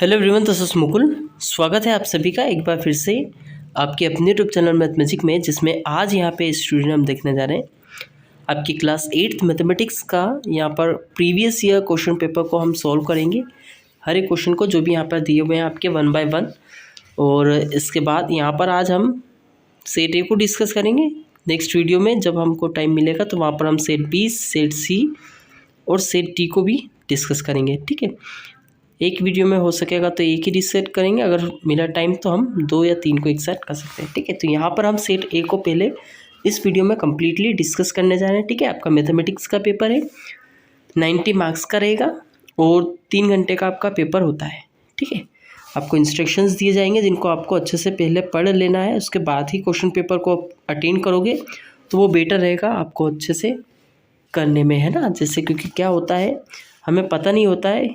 Hello everyone, this is Mukul. स्वागत है आप सभी का एक बार फिर से आपके अपने यूट्यूब चैनल मैथमेटिक में, जिसमें आज यहाँ पे स्टूडेंट हम देखने जा रहे हैं आपकी क्लास 8th मैथमेटिक्स का। यहाँ पर प्रीवियस ईयर क्वेश्चन पेपर को हम सॉल्व करेंगे, हर एक क्वेश्चन को जो भी यहाँ पर दिए हुए हैं आपके 1 बाय 1। और इसके बाद यहाँ पर आज हम सेट ए को डिस्कस करेंगे। नेक्स्ट वीडियो में जब हमको टाइम मिलेगा तो वहाँ पर हम सेट बी, सेट सी और सेट डी को भी डिस्कस करेंगे। ठीक है, एक वीडियो में हो सकेगा तो एक ही डिस्कस करेंगे, अगर मिला टाइम तो हम 2 या 3 को एक साथ कर सकते हैं। ठीक है, तो यहाँ पर हम सेट ए को पहले इस वीडियो में कम्प्लीटली डिस्कस करने जा रहे हैं। ठीक है, आपका मैथमेटिक्स का पेपर है, 90 मार्क्स का रहेगा और 3 घंटे का आपका पेपर होता है। ठीक है, आपको इंस्ट्रक्शंस दिए जाएंगे जिनको आपको अच्छे से पहले पढ़ लेना है, उसके बाद ही क्वेश्चन पेपर को अटेंड करोगे तो वो बेटर रहेगा आपको अच्छे से करने में, है ना। जैसे क्योंकि क्या होता है, हमें पता नहीं होता है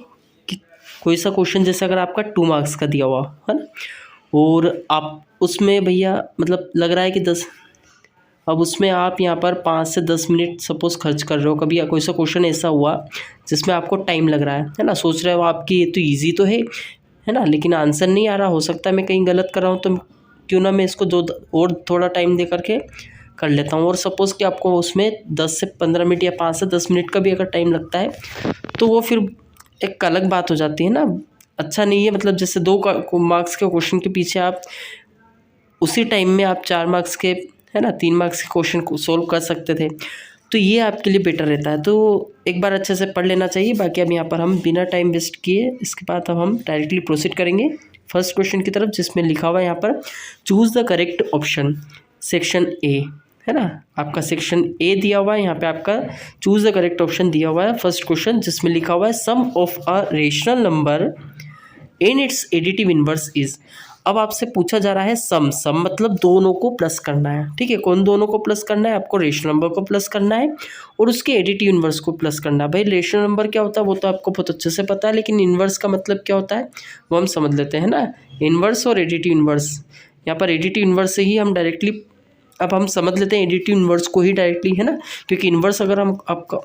कि कोई सा क्वेश्चन जैसे अगर आपका 2 मार्क्स का दिया हुआ है ना, और आप उसमें भैया मतलब लग रहा है कि 10, अब उसमें आप यहाँ पर 5 से 10 मिनट सपोज़ खर्च कर रहे हो। कभी कोई सा क्वेश्चन ऐसा हुआ जिसमें आपको टाइम लग रहा है ना, सोच रहे हो आपकी ये तो ईजी तो है ना, लेकिन आंसर नहीं आ रहा, हो सकता है मैं कहीं गलत कर रहा हूँ, तो क्यों ना मैं इसको और थोड़ा टाइम दे करके कर लेता हूँ। और सपोज़ कि आपको उसमें 10 से 15 मिनट या 5 से 10 मिनट का भी अगर टाइम लगता है तो वो फिर एक अलग बात हो जाती है ना, अच्छा नहीं है। मतलब जैसे 2 मार्क्स के क्वेश्चन के पीछे आप उसी टाइम में आप 4 मार्क्स के, है ना, 3 मार्क्स के क्वेश्चन को सोल्व कर सकते थे, तो ये आपके लिए बेटर रहता है। तो एक बार अच्छे से पढ़ लेना चाहिए। बाकी अब यहाँ पर हम बिना टाइम वेस्ट किए इसके बाद अब हम डायरेक्टली प्रोसीड करेंगे फर्स्ट क्वेश्चन की तरफ, जिसमें लिखा हुआ है यहाँ पर choose the correct option section A, है ना। आपका सेक्शन ए दिया हुआ है, यहाँ पे आपका चूज़ द करेक्ट ऑप्शन दिया हुआ है फर्स्ट क्वेश्चन, जिसमें लिखा हुआ है sum of a rational number in its additive inverse is. अब आपसे पूछा जा रहा है सम मतलब दोनों को प्लस करना है। ठीक है, कौन दोनों को प्लस करना है? आपको रेशनल नंबर को प्लस करना है और उसके एडिटिव इनवर्स को प्लस करना है। भाई रेशनल नंबर क्या होता है वो तो आपको बहुत अच्छे से पता है, लेकिन इनवर्स का मतलब क्या होता है वो हम समझ लेते हैं ना। इनवर्स और एडिटिव इनवर्स, यहाँ पर एडिटिव इनवर्स से ही हम डायरेक्टली अब हम समझ लेते हैं एडिटिव इनवर्स को ही डायरेक्टली, है ना, क्योंकि इनवर्स अगर हम आपका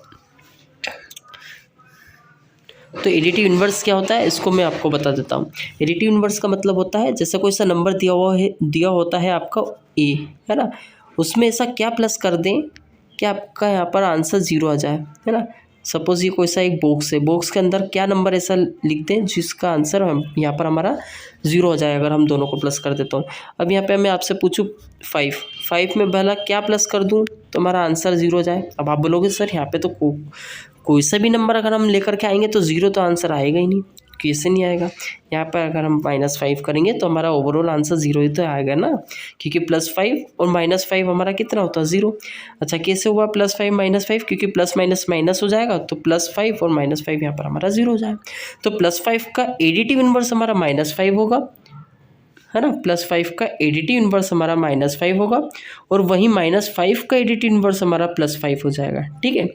तो एडिटिव इनवर्स क्या होता है इसको मैं आपको बता देता हूँ। एडिटिव इनवर्स का मतलब होता है जैसे कोई सा नंबर दिया होता है आपका ए, है ना, उसमें ऐसा क्या प्लस कर दें कि आपका यहाँ पर आंसर 0 आ जाए, है ना। सपोज़ ये कोई सा एक बॉक्स है, बॉक्स के अंदर क्या नंबर ऐसा लिख दें जिसका आंसर हम यहाँ पर हमारा 0 हो जाए अगर हम दोनों को प्लस कर देता हूँ। अब यहाँ पे मैं आपसे पूछूँ 5 में भला क्या प्लस कर दूँ तो हमारा आंसर 0 हो जाए। अब आप बोलोगे सर यहाँ पे तो कोई सा भी नंबर अगर हम लेकर के आएंगे तो 0 तो आंसर आएगा ही नहीं, कैसे नहीं आएगा। यहाँ पर अगर हम -5 करेंगे तो हमारा ओवरऑल आंसर 0 ही तो आएगा ना, क्योंकि +5 और -5 हमारा कितना होता है 0। अच्छा, कैसे हुआ +5 -5? क्योंकि प्लस माइनस माइनस हो जाएगा तो +5 और -5 यहाँ पर हमारा 0 हो जाएगा। तो +5 का एडिटिव इनवर्स हमारा -5 होगा, है ना। +5 का एडिटिव इनवर्स हमारा -5 होगा और वहीं -5 का एडिटिव इनवर्स हमारा +5 हो जाएगा। ठीक है,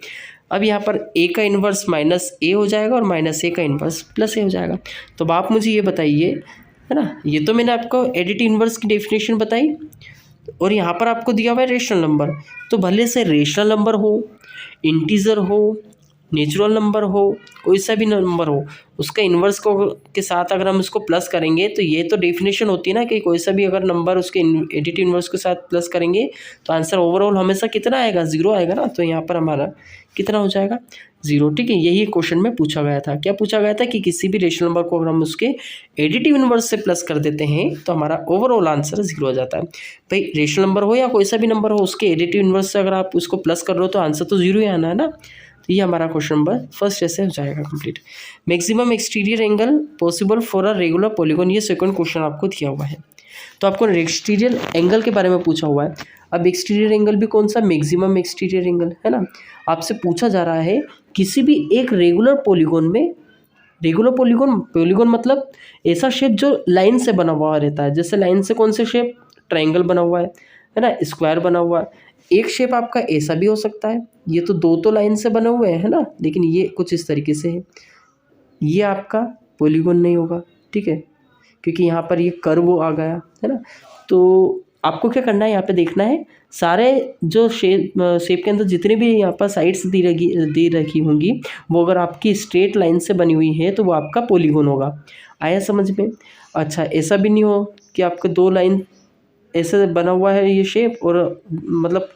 अब यहाँ पर a का इन्वर्स -a हो जाएगा और -a का इन्वर्स +a हो जाएगा। तो अब आप मुझे ये बताइए, है ना, ये तो मैंने आपको एडिटिव इन्वर्स की डेफिनेशन बताई और यहाँ पर आपको दिया हुआ है रेशनल नंबर। तो भले से रेशनल नंबर हो, इंटीजर हो, नेचुरल नंबर हो, कोई सा भी नंबर हो, उसका इन्वर्स को के साथ अगर हम उसको प्लस करेंगे तो ये तो डेफिनेशन होती है ना कि कोई सा भी अगर नंबर उसके एडिटिव इन्वर्स के साथ प्लस करेंगे तो आंसर ओवरऑल हमेशा कितना आएगा? 0 आएगा ना। तो यहाँ पर हमारा कितना हो जाएगा? 0। ठीक है, यही क्वेश्चन में पूछा गया था। क्या पूछा गया था कि किसी भी रेशनल नंबर को अगर हम उसके एडिटिव इन्वर्स से प्लस कर देते हैं तो हमारा ओवरऑल आंसर 0 हो जाता है। भाई रेशनल नंबर हो या कोई सा भी नंबर हो, उसके एडिटिव इन्वर्स से अगर आप उसको प्लस कर रहे हो तो आंसर तो 0 ही आना है ना। तो ये हमारा क्वेश्चन नंबर फर्स्ट ऐसे हो जाएगा complete. Maximum exterior angle possible for a regular polygon, ये सेकंड क्वेश्चन आपको दिया हुआ है। तो आपको एक्सटीरियर एंगल के बारे में पूछा हुआ है। अब एक्सटीरियर एंगल भी कौन सा? मैक्सिमम एक्सटीरियर एंगल, है ना। आपसे पूछा जा रहा है किसी भी एक रेगुलर पॉलीगॉन में, रेगुलर पॉलीगॉन मतलब ऐसा शेप जो लाइन से बना हुआ रहता है। जैसे लाइन से कौन से शेप? ट्रायंगल बना हुआ है ना, स्क्वायर बना हुआ है। एक शेप आपका ऐसा भी हो सकता है, ये तो 2 तो लाइन से बने हुए हैं, है ना, लेकिन ये कुछ इस तरीके से है, ये आपका पॉलीगॉन नहीं होगा। ठीक है, क्योंकि यहाँ पर ये कर्व आ गया, है ना। तो आपको क्या करना है, यहाँ पे देखना है सारे जो शेप के अंदर जितने भी यहाँ पर साइड्स दी रखी होंगी वो अगर आपकी स्ट्रेट लाइन से बनी हुई है तो वो आपका पॉलीगॉन होगा। आया समझ में? अच्छा, ऐसा भी नहीं हो कि आपके दो लाइन ऐसे बना हुआ है ये शेप और मतलब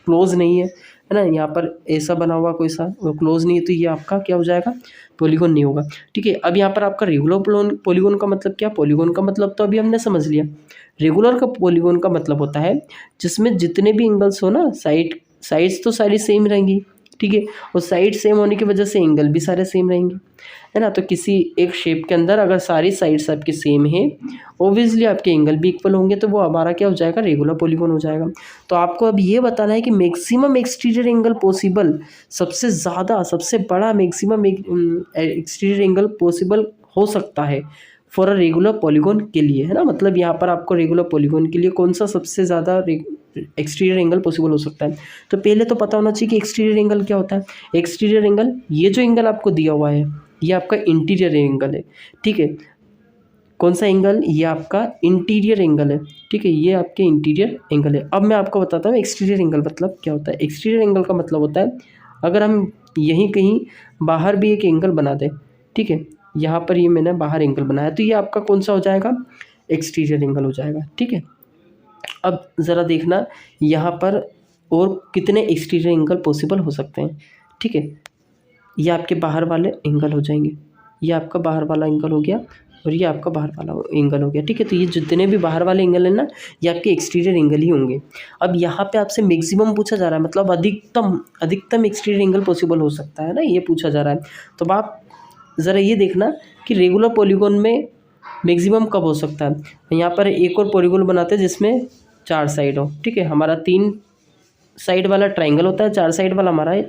क्लोज नहीं है ना, यहाँ पर ऐसा बना हुआ कोई सा और क्लोज नहीं है, तो ये आपका क्या हो जाएगा, पॉलीगॉन नहीं होगा। ठीक है, अब यहाँ पर आपका रेगुलर पॉलीगॉन का मतलब क्या, पॉलीगॉन का मतलब तो अभी हमने समझ लिया। रेगुलर का पॉलीगॉन का मतलब होता है जिसमें जितने भी एंगल्स हो ना, साइड्स तो सारी सेम रहेंगी। ठीक है, और साइड सेम होने की वजह से एंगल भी सारे सेम रहेंगे, है ना। तो किसी एक शेप के अंदर अगर सारी साइड्स आपकी सेम है, ऑब्वियसली आपके एंगल भी इक्वल होंगे, तो वो हमारा क्या हो जाएगा, रेगुलर पॉलीगॉन हो जाएगा। तो आपको अब ये बताना है कि मैक्सिमम एक्सटीरियर एंगल पॉसिबल, सबसे ज़्यादा सबसे बड़ा मैक्सिमम एक्सटीरियर एंगल पॉसिबल हो सकता है फॉर अ रेगुलर पॉलीगॉन के लिए, है ना। मतलब यहाँ पर आपको रेगुलर पॉलीगॉन के लिए कौन सा सबसे ज़्यादा एक्सटीरियर एंगल पॉसिबल हो सकता है। तो पहले तो पता होना चाहिए कि एक्सटीरियर एंगल क्या होता है। एक्सटीरियर एंगल, ये जो एंगल आपको दिया हुआ है ये आपका इंटीरियर एंगल है। ठीक है, कौन सा एंगल, ये आपका इंटीरियर एंगल है। ठीक है, ये आपके इंटीरियर एंगल है। अब मैं आपको बताता हूँ एक्सटीरियर एंगल मतलब क्या होता है। एक्सटीरियर एंगल का मतलब होता है अगर हम यहीं कहीं बाहर भी एक एंगल बना दें, ठीक है, यहाँ पर ये मैंने बाहर एंगल बनाया, तो ये आपका कौन सा हो जाएगा, एक्सटीरियर एंगल हो जाएगा। ठीक है, अब ज़रा देखना यहाँ पर और कितने एक्सटीरियर एंगल पॉसिबल हो सकते हैं। ठीक है, ये आपके बाहर वाले एंगल हो जाएंगे, ये आपका बाहर वाला एंगल हो गया और ये आपका बाहर वाला एंगल हो गया। ठीक है, तो ये जितने भी बाहर वाले एंगल हैं ना, ये आपके एक्सटीरियर एंगल ही होंगे। अब यहाँ पे आपसे मैक्सिमम पूछा जा रहा है, मतलब अधिकतम एक्सटीरियर एंगल पॉसिबल हो सकता है ना, ये पूछा जा रहा है। तो आप ज़रा ये देखना कि रेगुलर पॉलीगॉन में मैक्सिमम कब हो सकता है। यहाँ पर एक और पॉलीगॉन बनाते हैं जिसमें 4 साइड हो। ठीक है, हमारा 3 साइड वाला ट्राइंगल होता है, 4 साइड वाला हमारा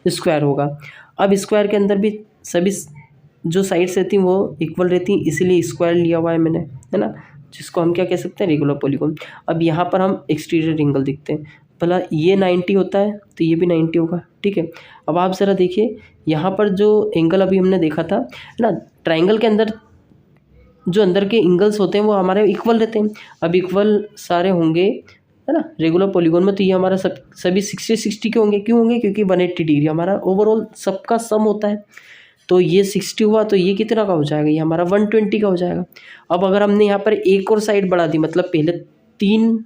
स्क्वायर होगा। अब स्क्वायर के अंदर भी सभी जो साइड्स रहती हैं वो इक्वल रहती हैं, इसीलिए स्क्वायर लिया हुआ है मैंने, है ना, जिसको हम क्या कह सकते हैं, रेगुलर पॉलीगॉन। अब यहाँ पर हम एक्सटीरियर एंगल देखते हैं, भला ये 90 होता है तो ये भी 90 होगा। ठीक है, अब आप ज़रा देखिए यहाँ पर जो एंगल अभी हमने देखा था, है ना, ट्राइंगल के अंदर जो अंदर के एंगल्स होते हैं वो हमारे इक्वल रहते हैं। अब इक्वल सारे होंगे, है ना, रेगुलर पॉलीगॉन में, तो ये हमारा सभी 60 के होंगे। क्यों होंगे, क्योंकि 180 डिग्री हमारा ओवरऑल सबका सम होता है। तो ये 60 हुआ तो ये कितना का हो जाएगा, ये हमारा 120 का हो जाएगा। अब अगर हमने यहाँ पर एक और साइड बढ़ा दी, मतलब पहले 3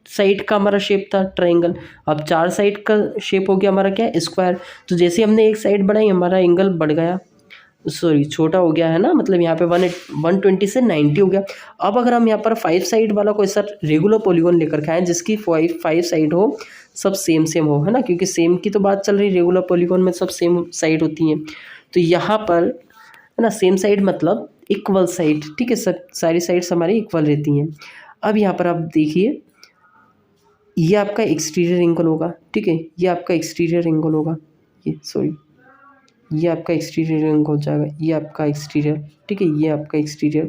साइड का हमारा शेप था ट्रायंगल, अब 4 साइड का शेप हो गया हमारा क्या, स्क्वायर। तो जैसे हमने एक साइड बढ़ाई हमारा एंगल बढ़ गया, सॉरी छोटा हो गया, है ना, मतलब यहाँ पे 120 से 90 हो गया। अब अगर हम यहाँ पर 5 साइड वाला कोई सा रेगुलर पॉलीगॉन लेकर के आए जिसकी 5 साइड हो, सब सेम हो, है ना, क्योंकि सेम की तो बात चल रही, रेगुलर पॉलीगॉन में सब सेम साइड होती हैं। तो यहाँ पर, है ना, सेम साइड मतलब इक्वल साइड। ठीक है, सब सारी साइड्स हमारी इक्वल रहती हैं। अब यहाँ पर आप देखिए ये आपका एक्सटीरियर एंगल होगा। ठीक है, ये आपका एक्सटीरियर एंगल होगा, ये आपका एक्सटीरियर एंगल हो जाएगा, ये आपका एक्सटीरियर। ठीक है, ये आपका एक्सटीरियर,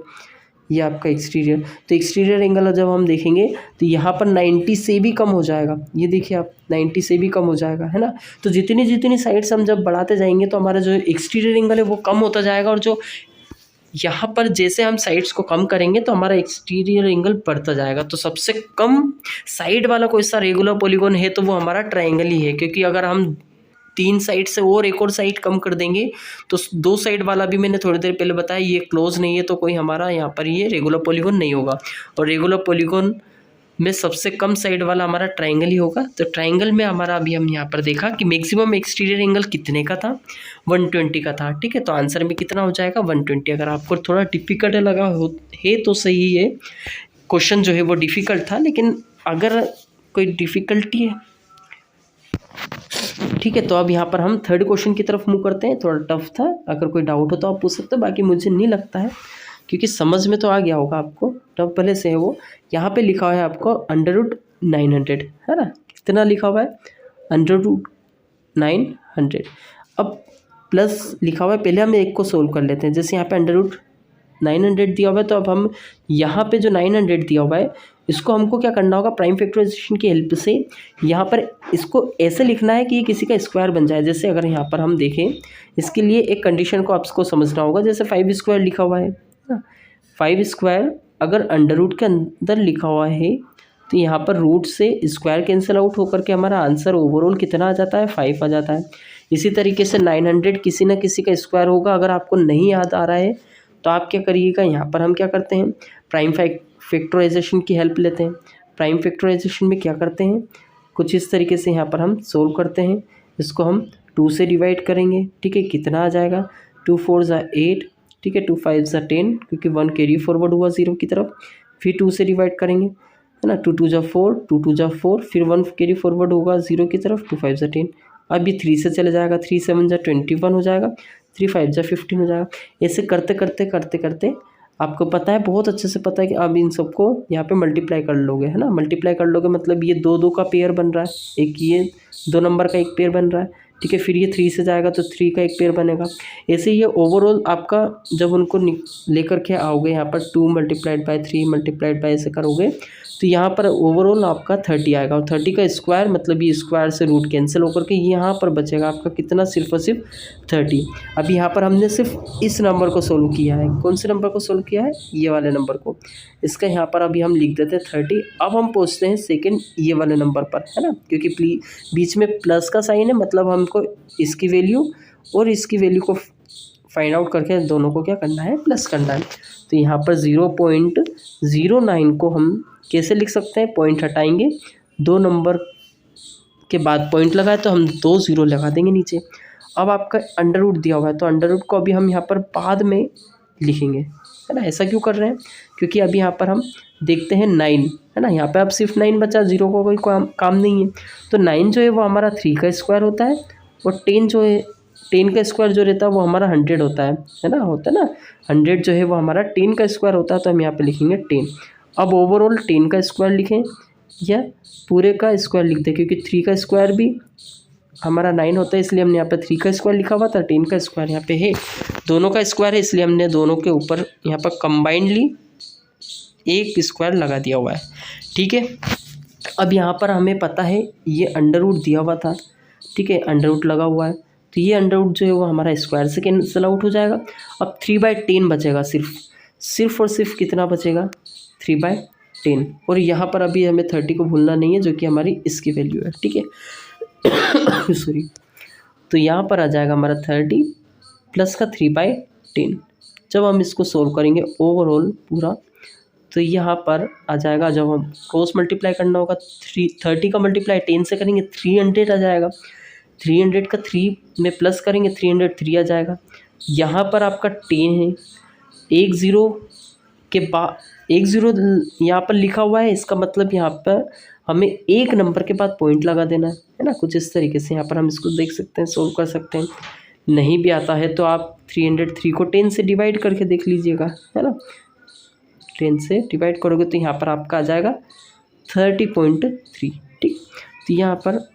ये आपका एक्सटीरियर। तो एक्सटीरियर एंगल जब हम देखेंगे तो यहाँ पर 90 से भी कम हो जाएगा। ये देखिए आप, 90 से भी कम हो जाएगा, है ना। तो जितनी साइड्स हम जब बढ़ाते जाएंगे तो हमारा जो एक्सटीरियर एंगल है वो कम होता जाएगा, और जो यहाँ पर जैसे हम साइड्स को कम करेंगे तो हमारा एक्सटीरियर एंगल बढ़ता जाएगा। तो सबसे कम साइड वाला कोई सा रेगुलर पॉलीगॉन है तो वो हमारा ट्रायंगल ही है, क्योंकि अगर हम 3 साइड से और एक और साइड कम कर देंगे तो 2 साइड वाला भी मैंने थोड़ी देर पहले बताया ये क्लोज नहीं है, तो कोई हमारा यहाँ पर ये रेगुलर पॉलीगॉन नहीं होगा। और रेगुलर पॉलीगॉन में सबसे कम साइड वाला हमारा ट्रायंगल ही होगा। तो ट्रायंगल में हमारा अभी हम यहाँ पर देखा कि मैक्सिमम एक्सटीरियर एंगल कितने का था, 120 का था। ठीक है, तो आंसर में कितना हो जाएगा, 120। अगर आपको थोड़ा डिफिकल्ट लगा है तो सही है, क्वेश्चन जो है वो डिफ़िकल्ट था, लेकिन अगर कोई डिफ़िकल्टी है, ठीक है, तो अब यहाँ पर हम थर्ड क्वेश्चन की तरफ मूव करते हैं। थोड़ा टफ था, अगर कोई डाउट हो तो आप पूछ सकते हो, बाकी मुझे नहीं लगता है क्योंकि समझ में तो आ गया होगा आपको, टफ भले से है वो। यहाँ पे लिखा हुआ है आपको √900, है ना, कितना लिखा हुआ है, √900। अब प्लस लिखा हुआ है, पहले हम एक को सोल्व कर लेते हैं। जैसे यहाँ पे √900 दिया हुआ है, तो अब हम यहाँ पे जो 900 दिया हुआ है इसको हमको क्या करना होगा, प्राइम फैक्टराइजेशन की हेल्प से यहाँ पर इसको ऐसे लिखना है कि ये किसी का स्क्वायर बन जाए। जैसे अगर यहाँ पर हम देखें, इसके लिए एक कंडीशन को आपको समझना होगा। जैसे 5 स्क्वायर लिखा हुआ है ना, 5 स्क्वायर अगर अंडर रूट के अंदर लिखा हुआ है तो यहाँ पर रूट से स्क्वायर कैंसिल आउट होकर के हमारा आंसर ओवरऑल कितना आ जाता है, 5 आ जाता है। इसी तरीके से 900 किसी न किसी का स्क्वायर होगा। अगर आपको नहीं याद आ रहा है तो आप क्या करिएगा, यहाँ पर हम क्या करते हैं, प्राइम फैक्टराइजेशन की हेल्प लेते हैं। प्राइम फैक्टराइजेशन में क्या करते हैं, कुछ इस तरीके से यहाँ पर हम सोल्व करते हैं। इसको हम 2 से डिवाइड करेंगे, ठीक है, कितना आ जाएगा, 2 4 ज़ा 8, ठीक है, 2 5 ज़ा 10, क्योंकि 1 कैरी फॉरवर्ड हुआ 0 की तरफ। फिर 2 से डिवाइड करेंगे, है ना, 2 2 ज़ा 4, 2 2 ज़ा 4, फिर 1 कैरी फॉरवर्ड होगा 0 की तरफ, 2 5 ज़ा 10। अब ये 3 से चले जाएगा, 3 7 ज़ा 21 हो जाएगा, 3 5 ज़ा 15 हो जाएगा। ऐसे करते करते करते करते आपको पता है, बहुत अच्छे से पता है कि आप इन सबको यहाँ पे मल्टीप्लाई कर लोगे, है ना। मल्टीप्लाई कर लोगे मतलब ये 2 2 का पेयर बन रहा है, एक ये 2 नंबर का एक पेयर बन रहा है, ठीक है। फिर ये 3 से जाएगा तो 3 का एक पेयर बनेगा। ऐसे ये ओवरऑल आपका जब उनको लेकर के आओगे यहाँ पर 2 मल्टीप्लाइड बाय 3 मल्टीप्लाइड बाय ऐसे करोगे तो यहाँ पर ओवरऑल आपका 30 आएगा। और 30 का स्क्वायर मतलब ये स्क्वायर से रूट कैंसिल होकर के यहाँ पर बचेगा आपका कितना, सिर्फ और सिर्फ 30। अब यहाँ पर हमने सिर्फ इस नंबर को सोल्व किया है। कौन से नंबर को सोल्व किया है, ये वाले नंबर को। इसका यहाँ पर अभी हम लिख देते हैं 30। अब हम पहुँचते हैं सेकेंड ये वाले नंबर पर, है ना, क्योंकि बीच में प्लस का साइन है, मतलब हमको इसकी वैल्यू और इसकी वैल्यू को फाइंड आउट करके दोनों को क्या करना है, प्लस करना है। तो यहाँ पर 0.09 को हम कैसे लिख सकते हैं, पॉइंट हटाएंगे, 2 नंबर के बाद पॉइंट लगाए तो हम 2 0 लगा देंगे नीचे। अब आपका अंडर रूट दिया हुआ है तो अंडर रूट को अभी हम यहाँ पर बाद में लिखेंगे, है ना। ऐसा क्यों कर रहे हैं, क्योंकि अभी यहाँ पर हम देखते हैं 9, है ना, यहाँ पे अब सिर्फ 9 बचा, 0 का कोई काम नहीं है। तो 9 जो है वो हमारा 3 का स्क्वायर होता है, और 10 जो है, 10 का स्क्वायर जो रहता है वो हमारा 100 होता है ना, होता है ना। 100 जो है वो हमारा 10 का स्क्वायर होता है, तो हम यहाँ पे लिखेंगे 10। अब ओवरऑल 10 का स्क्वायर लिखें या पूरे का स्क्वायर लिख दें, क्योंकि 3 का स्क्वायर भी हमारा 9 होता है, इसलिए हमने यहाँ पे 3 का स्क्वायर लिखा हुआ था। 10 का स्क्वायर यहाँ पे है, दोनों का स्क्वायर है, इसलिए हमने दोनों के ऊपर यहाँ पर कंबाइंडली एक स्क्वायर लगा दिया हुआ है, ठीक है। अब यहाँ पर हमें पता है ये अंडर रूट दिया हुआ था, ठीक है, अंडर रूट लगा हुआ है, तो ये अंडर रूट जो है वो हमारा स्क्वायर से कैंसिल आउट हो जाएगा। अब 3/10 बचेगा, सिर्फ और सिर्फ कितना बचेगा, 3/10। और यहाँ पर अभी हमें 30 को भूलना नहीं है, जो कि हमारी इसकी वैल्यू है, ठीक है। सॉरी, तो यहाँ पर आ जाएगा हमारा 30 प्लस का 3/10। जब हम इसको सोल्व करेंगे ओवरऑल पूरा, तो यहाँ पर आ जाएगा, जब हम क्रॉस मल्टीप्लाई करना होगा 30 का मल्टीप्लाई 10 से करेंगे 300 आ जाएगा। 300 का 3 में प्लस करेंगे 303 आ जाएगा। यहाँ पर आपका 10 है, 1 0 के बाद 1 0 यहाँ पर लिखा हुआ है, इसका मतलब यहाँ पर हमें एक नंबर के बाद पॉइंट लगा देना है ना। कुछ इस तरीके से यहाँ पर हम इसको देख सकते हैं, सोल्व कर सकते हैं। नहीं भी आता है तो आप 303 को 10 से डिवाइड करके देख लीजिएगा, है ना। 10 से डिवाइड करोगे तो यहाँ पर आपका आ जाएगा 30.3, ठीक। तो यहाँ पर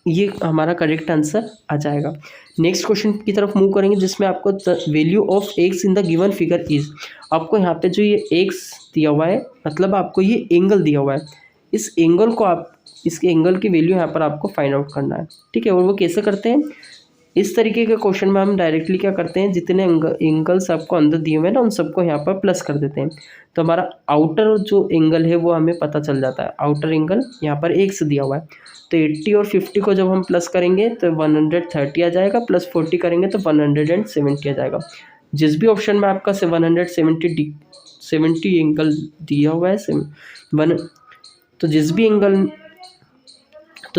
ये हमारा करेक्ट आंसर आ जाएगा। नेक्स्ट क्वेश्चन की तरफ मूव करेंगे, जिसमें आपको the value of x in the given figure is. आपको यहाँ पे जो ये एक्स दिया हुआ है, मतलब आपको ये एंगल दिया हुआ है, इस एंगल को आप, इसके एंगल की वैल्यू यहाँ पर आपको फाइंड आउट करना है, ठीक है। और वो कैसे करते हैं, इस तरीके के क्वेश्चन में हम डायरेक्टली क्या करते हैं, जितने एंगल्स आपको अंदर दिए हुए हैं ना, उन सबको यहाँ पर प्लस कर देते हैं। तो हमारा आउटर जो एंगल है वो हमें पता चल जाता है। आउटर एंगल यहाँ पर 1 से दिया हुआ है, तो 80 और 50 को जब हम प्लस करेंगे तो 130 आ जाएगा, प्लस 40 करेंगे तो 170 आ जाएगा। जिस भी ऑप्शन में आपका 170 एंगल दिया हुआ है, तो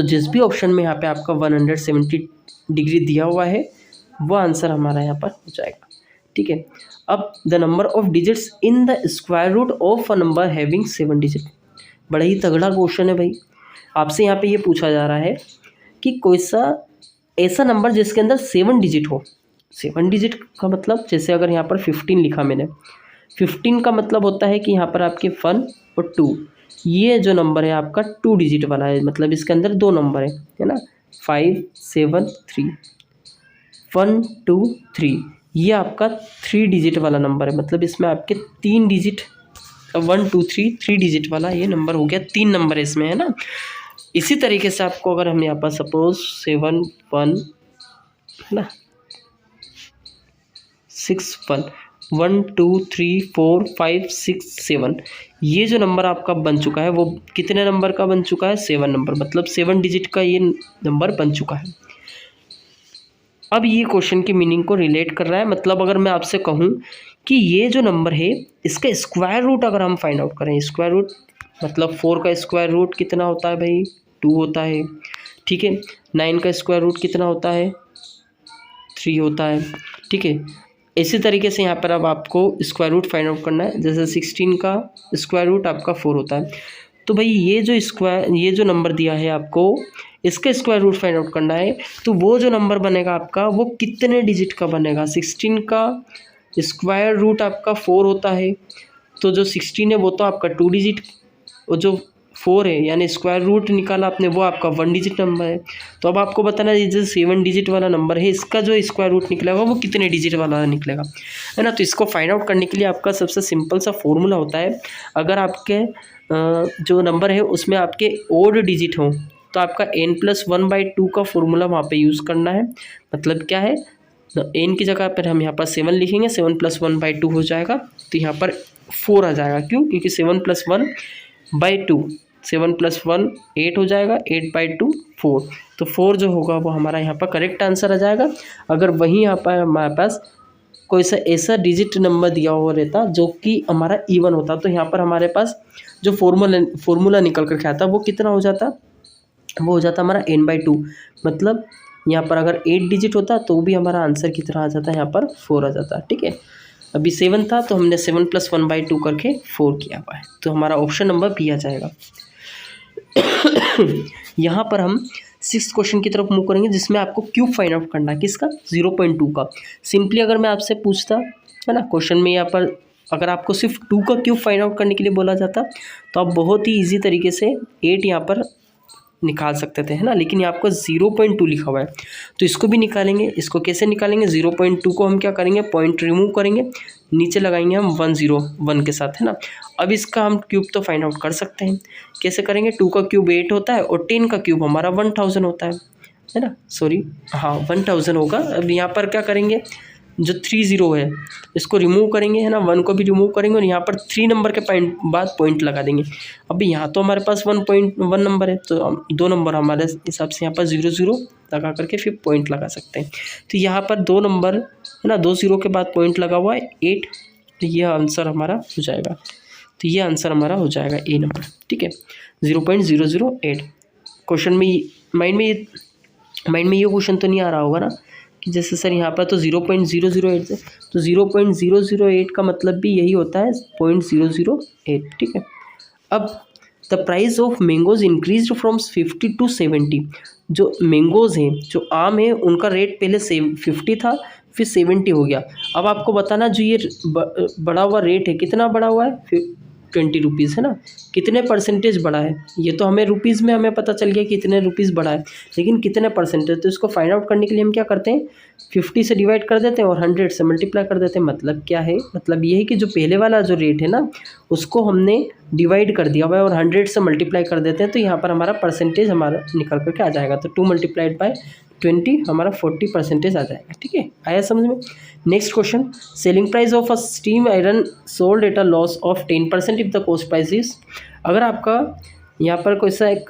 जिस भी ऑप्शन में यहाँ पे आपका 170 डिग्री दिया हुआ है, वो आंसर हमारा यहाँ पर हो जाएगा, ठीक है। अब the number of digits in the square root of a number having 7 digit. बड़ा ही तगड़ा क्वेश्चन है भाई। आपसे यहाँ पे ये पूछा जा रहा है कि कोई सा ऐसा नंबर जिसके अंदर 7 डिजिट हो। 7 डिजिट का मतलब, जैसे अगर यहाँ पर 15 लिखा मैंने, 15 का मतलब होता है कि यहाँ पर आपके 1 और 2, ये जो नंबर है आपका 2 डिजिट वाला है, मतलब इसके अंदर 2 नंबर है ना, 5 7 3, 1 2 3, ये आपका 3 डिजिट वाला नंबर है, मतलब इसमें आपके 3 डिजिट 1 2 3 डिजिट वाला ये नंबर हो गया, 3 नंबर है इसमें, है ना। इसी तरीके से आपको अगर हम यहाँ पर सपोज 7 1 है ना 6 1, 1 2 3 4 5 6 7, ये जो नंबर आपका बन चुका है वो कितने नंबर का बन चुका है? 7 नंबर, मतलब 7 डिजिट का ये नंबर बन चुका है। अब ये क्वेश्चन की मीनिंग को रिलेट कर रहा है, मतलब अगर मैं आपसे कहूँ कि ये जो नंबर है इसका स्क्वायर रूट अगर हम फाइंड आउट करें, स्क्वायर रूट मतलब 4 का स्क्वायर रूट कितना होता है भाई? 2 होता है, ठीक है। 9 का स्क्वायर रूट कितना होता है? 3 होता है, ठीक है। इसी तरीके से यहाँ पर अब आपको स्क्वायर रूट फाइंड आउट करना है, जैसे 16 का स्क्वायर रूट आपका 4 होता है। तो भाई ये जो नंबर दिया है आपको, इसका स्क्वायर रूट फाइंड आउट करना है, तो वो जो नंबर बनेगा आपका वो कितने डिजिट का बनेगा? 16 का स्क्वायर रूट आपका 4 होता है, तो जो 16 है वो तो आपका 2 डिजिट, और जो 4 है यानी स्क्वायर रूट निकाला आपने वो आपका 1 डिजिट नंबर है। तो अब आपको बताना है ये जो 7 डिजिट वाला नंबर है इसका जो स्क्वायर रूट निकलेगा वो कितने डिजिट वाला निकलेगा, है ना। तो इसको फाइंड आउट करने के लिए आपका सबसे सिंपल सा फॉर्मूला होता है, अगर आपके जो नंबर है उसमें आपके ओड डिजिट हों तो आपका n+1/2 का फॉर्मूला वहाँ पे यूज़ करना है। मतलब क्या है, n की जगह पर हम यहाँ पर 7 लिखेंगे, 7+1/2 हो जाएगा, तो यहाँ पर 4 आ जाएगा। क्यों? क्योंकि 7+1/2, 7 + 1 8 हो जाएगा, 8/2 4, तो 4 जो होगा वो हमारा यहाँ पर करेक्ट आंसर आ जाएगा। अगर वहीं यहाँ पर हमारे पास कोई सा ऐसा डिजिट नंबर दिया हुआ रहता जो कि हमारा इवन होता, तो यहाँ पर हमारे पास जो फॉर्मूला निकल कर के आता वो कितना हो जाता? वो हो जाता हमारा n/2, मतलब यहाँ पर अगर 8 डिजिट होता तो भी हमारा आंसर कितना आ जाता है? यहाँ पर 4 आ जाता, ठीक है। अभी 7 था तो हमने 7 + 1/2 करके 4 किया हुआ है, तो हमारा ऑप्शन नंबर बी आ जाएगा। यहाँ पर हम 6th क्वेश्चन की तरफ मूव करेंगे, जिसमें आपको क्यूब फाइंड आउट करना है, किसका? 0.2 का। सिंपली अगर मैं आपसे पूछता, है ना, क्वेश्चन में यहाँ पर अगर आपको सिर्फ 2 का क्यूब फाइंड आउट करने के लिए बोला जाता तो आप बहुत ही ईजी तरीके से 8 यहाँ पर निकाल सकते थे, है ना। लेकिन यहाँ आपको 0.2 लिखा हुआ है, तो इसको भी निकालेंगे। इसको कैसे निकालेंगे? 0.2 को हम क्या करेंगे? पॉइंट रिमूव करेंगे, नीचे लगाएंगे हम 101 के साथ, है ना। अब इसका हम क्यूब तो फाइंड आउट कर सकते हैं। कैसे करेंगे? 2 का क्यूब 8 होता है और 10 का क्यूब हमारा 1000 होता है ना। सॉरी, हाँ 1000 होगा। अब यहाँ पर क्या करेंगे, जो 30 है इसको रिमूव करेंगे, है ना, 1 को भी रिमूव करेंगे और यहाँ पर 3 नंबर के बाद पॉइंट लगा देंगे। अभी यहाँ तो हमारे पास 1.1 नंबर है, तो 2 नंबर हमारे हिसाब से यहाँ पर 0 लगा करके फिर पॉइंट लगा सकते हैं। तो यहाँ पर 2 नंबर, है ना, 2 0 के बाद पॉइंट लगा हुआ है 8, तो ये आंसर हमारा हो जाएगा। तो ये आंसर हमारा हो जाएगा ए नंबर, ठीक है, 0.008। क्वेश्चन में माइंड में ये क्वेश्चन तो नहीं आ रहा होगा ना कि जैसे सर यहाँ पर तो 0.008 है, तो 0.008 का मतलब भी यही होता है 0.008, ठीक है। अब the price of mangoes increase from 50 to 70। जो मैंगोज हैं, जो आम है, उनका रेट पहले 50 था, फिर 70 हो गया। अब आपको बताना जो ये बढ़ा हुआ रेट है कितना बढ़ा हुआ है? फिर 20 रुपीज़, है ना। कितने परसेंटेज बढ़ा है? ये तो हमें रुपीज़ में हमें पता चल गया कितने रुपीज़ बढ़ा है, लेकिन कितने परसेंटेज? तो इसको फाइंड आउट करने के लिए हम क्या करते हैं? 50 से डिवाइड कर देते हैं और 100 से मल्टीप्लाई कर देते हैं। मतलब क्या है? मतलब ये है कि जो पहले वाला जो रेट है ना उसको हमने डिवाइड कर दिया हुआ है और 100 से मल्टीप्लाई कर देते हैं, तो यहाँ पर हमारा परसेंटेज हमारा निकल करके आ जाएगा। तो 2 × 20 हमारा 40% आ जाएगा, ठीक है। आया समझ में? Next question, selling price of a steam iron sold at a loss of 10% if the cost price is. अगर आपका यहाँ पर कोई सा एक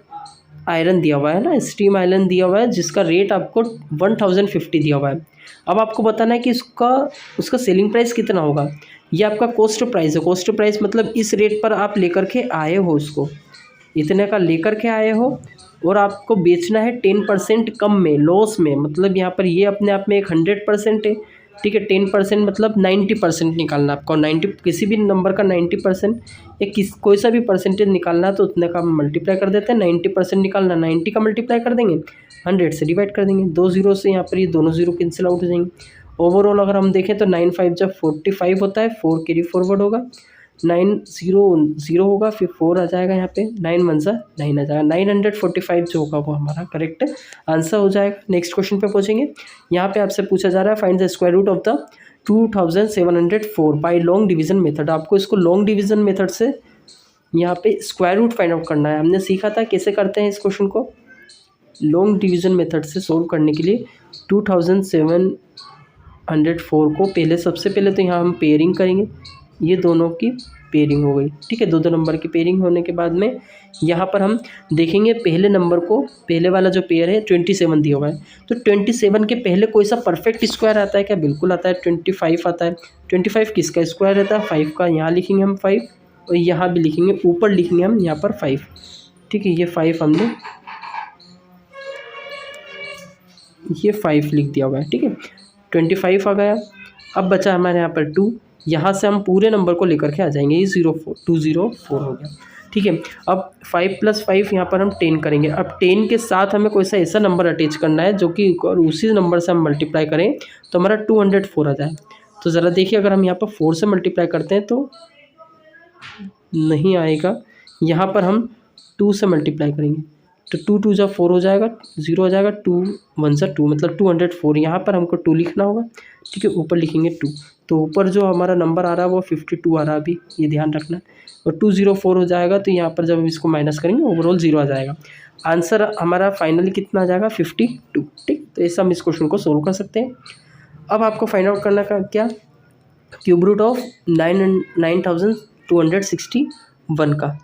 आयरन दिया हुआ है ना, स्टीम आयरन दिया हुआ है जिसका रेट आपको 1050 दिया हुआ है। अब आपको बताना है कि उसका सेलिंग प्राइस कितना होगा। ये आपका कॉस्ट प्राइस है। कॉस्ट प्राइस मतलब इस रेट पर आप लेकर के आए हो, उसको इतने का लेकर के आए हो और आपको बेचना है 10% कम में, लॉस में। मतलब यहाँ पर ये अपने आप में एक 100% है, ठीक है। 10% मतलब 90% निकालना आपको। 90 किसी भी नंबर का 90% या कोई सा भी परसेंटेज निकालना है तो उतने का मल्टीप्लाई कर देते हैं। 90% निकालना, 90 का मल्टीप्लाई कर देंगे, 100 से डिवाइड कर देंगे। 2 0 से यहाँ पर ये दोनों 0 कैंसिल आउट हो जाएंगे। ओवरऑल अगर हम देखें तो 9 5 जब 45 होता है, 4 कैरी फॉरवर्ड होगा, 9 0 0 होगा, फिर 4 आ जाएगा यहाँ पे, 9 1 9 आ जाएगा। 945 जो होगा वो हमारा करेक्ट आंसर हो जाएगा। नेक्स्ट क्वेश्चन पे पहुँचेंगे। यहाँ पे आपसे पूछा जा रहा है find the square root of the 2704 by long division method. आपको इसको लॉन्ग डिवीजन मेथड से यहाँ पे स्क्वायर रूट फाइंड आउट करना है। हमने सीखा था कैसे करते हैं इस क्वेश्चन को। लॉन्ग डिवीजन मेथड से सोल्व करने के लिए 2704 204 को पहले सबसे पहले तो यहाँ हम पेयरिंग करेंगे, ये दोनों की पेयरिंग हो गई, ठीक है। दो दो नंबर की पेयरिंग होने के बाद में यहाँ पर हम देखेंगे पहले नंबर को, पहले वाला जो पेयर है 27 दिया हुआ है, तो 27 के पहले कोई सा परफेक्ट स्क्वायर आता है क्या? बिल्कुल आता है, 25 आता है। 25 किसका स्क्वायर रहता है? 5 का। यहाँ लिखेंगे हम 5 और यहाँ भी लिखेंगे, ऊपर लिखेंगे हम यहाँ पर 5, ठीक है। ये 5 हमने ये 5 लिख दिया हुआ है, ठीक है। 25 आ गया। अब बचा हमारे यहाँ पर 2, यहाँ से हम पूरे नंबर को लेकर के आ जाएंगे, ये 204 हो गया, ठीक है। अब 5 + 5 यहाँ पर हम 10 करेंगे। अब 10 के साथ हमें कोई सा ऐसा नंबर अटैच करना है जो कि और उसी नंबर से हम मल्टीप्लाई करें तो हमारा 204 आ जाए। तो ज़रा देखिए, अगर हम यहाँ पर 4 से मल्टीप्लाई करते हैं तो नहीं आएगा, यहाँ पर हम 2 से मल्टीप्लाई करेंगे तो 2 × 2 = 4 हो जाएगा, 0 हो जाएगा, 2 × 1 = 2, मतलब 204। यहाँ पर हमको 2 लिखना होगा, ठीक है। ऊपर लिखेंगे 2, तो ऊपर जो हमारा नंबर आ रहा है वो 52 आ रहा है, अभी ये ध्यान रखना। और 204 हो जाएगा, तो यहाँ पर जब हम इसको माइनस करेंगे ओवरऑल 0 आ जाएगा। आंसर हमारा फाइनली कितना आ जाएगा? 52, ठीक। तो ऐसा हम इस क्वेश्चन को सोल्व कर सकते हैं। अब आपको फाइंड आउट करना का क्या? क्यूब रूट ऑफ 9261 का।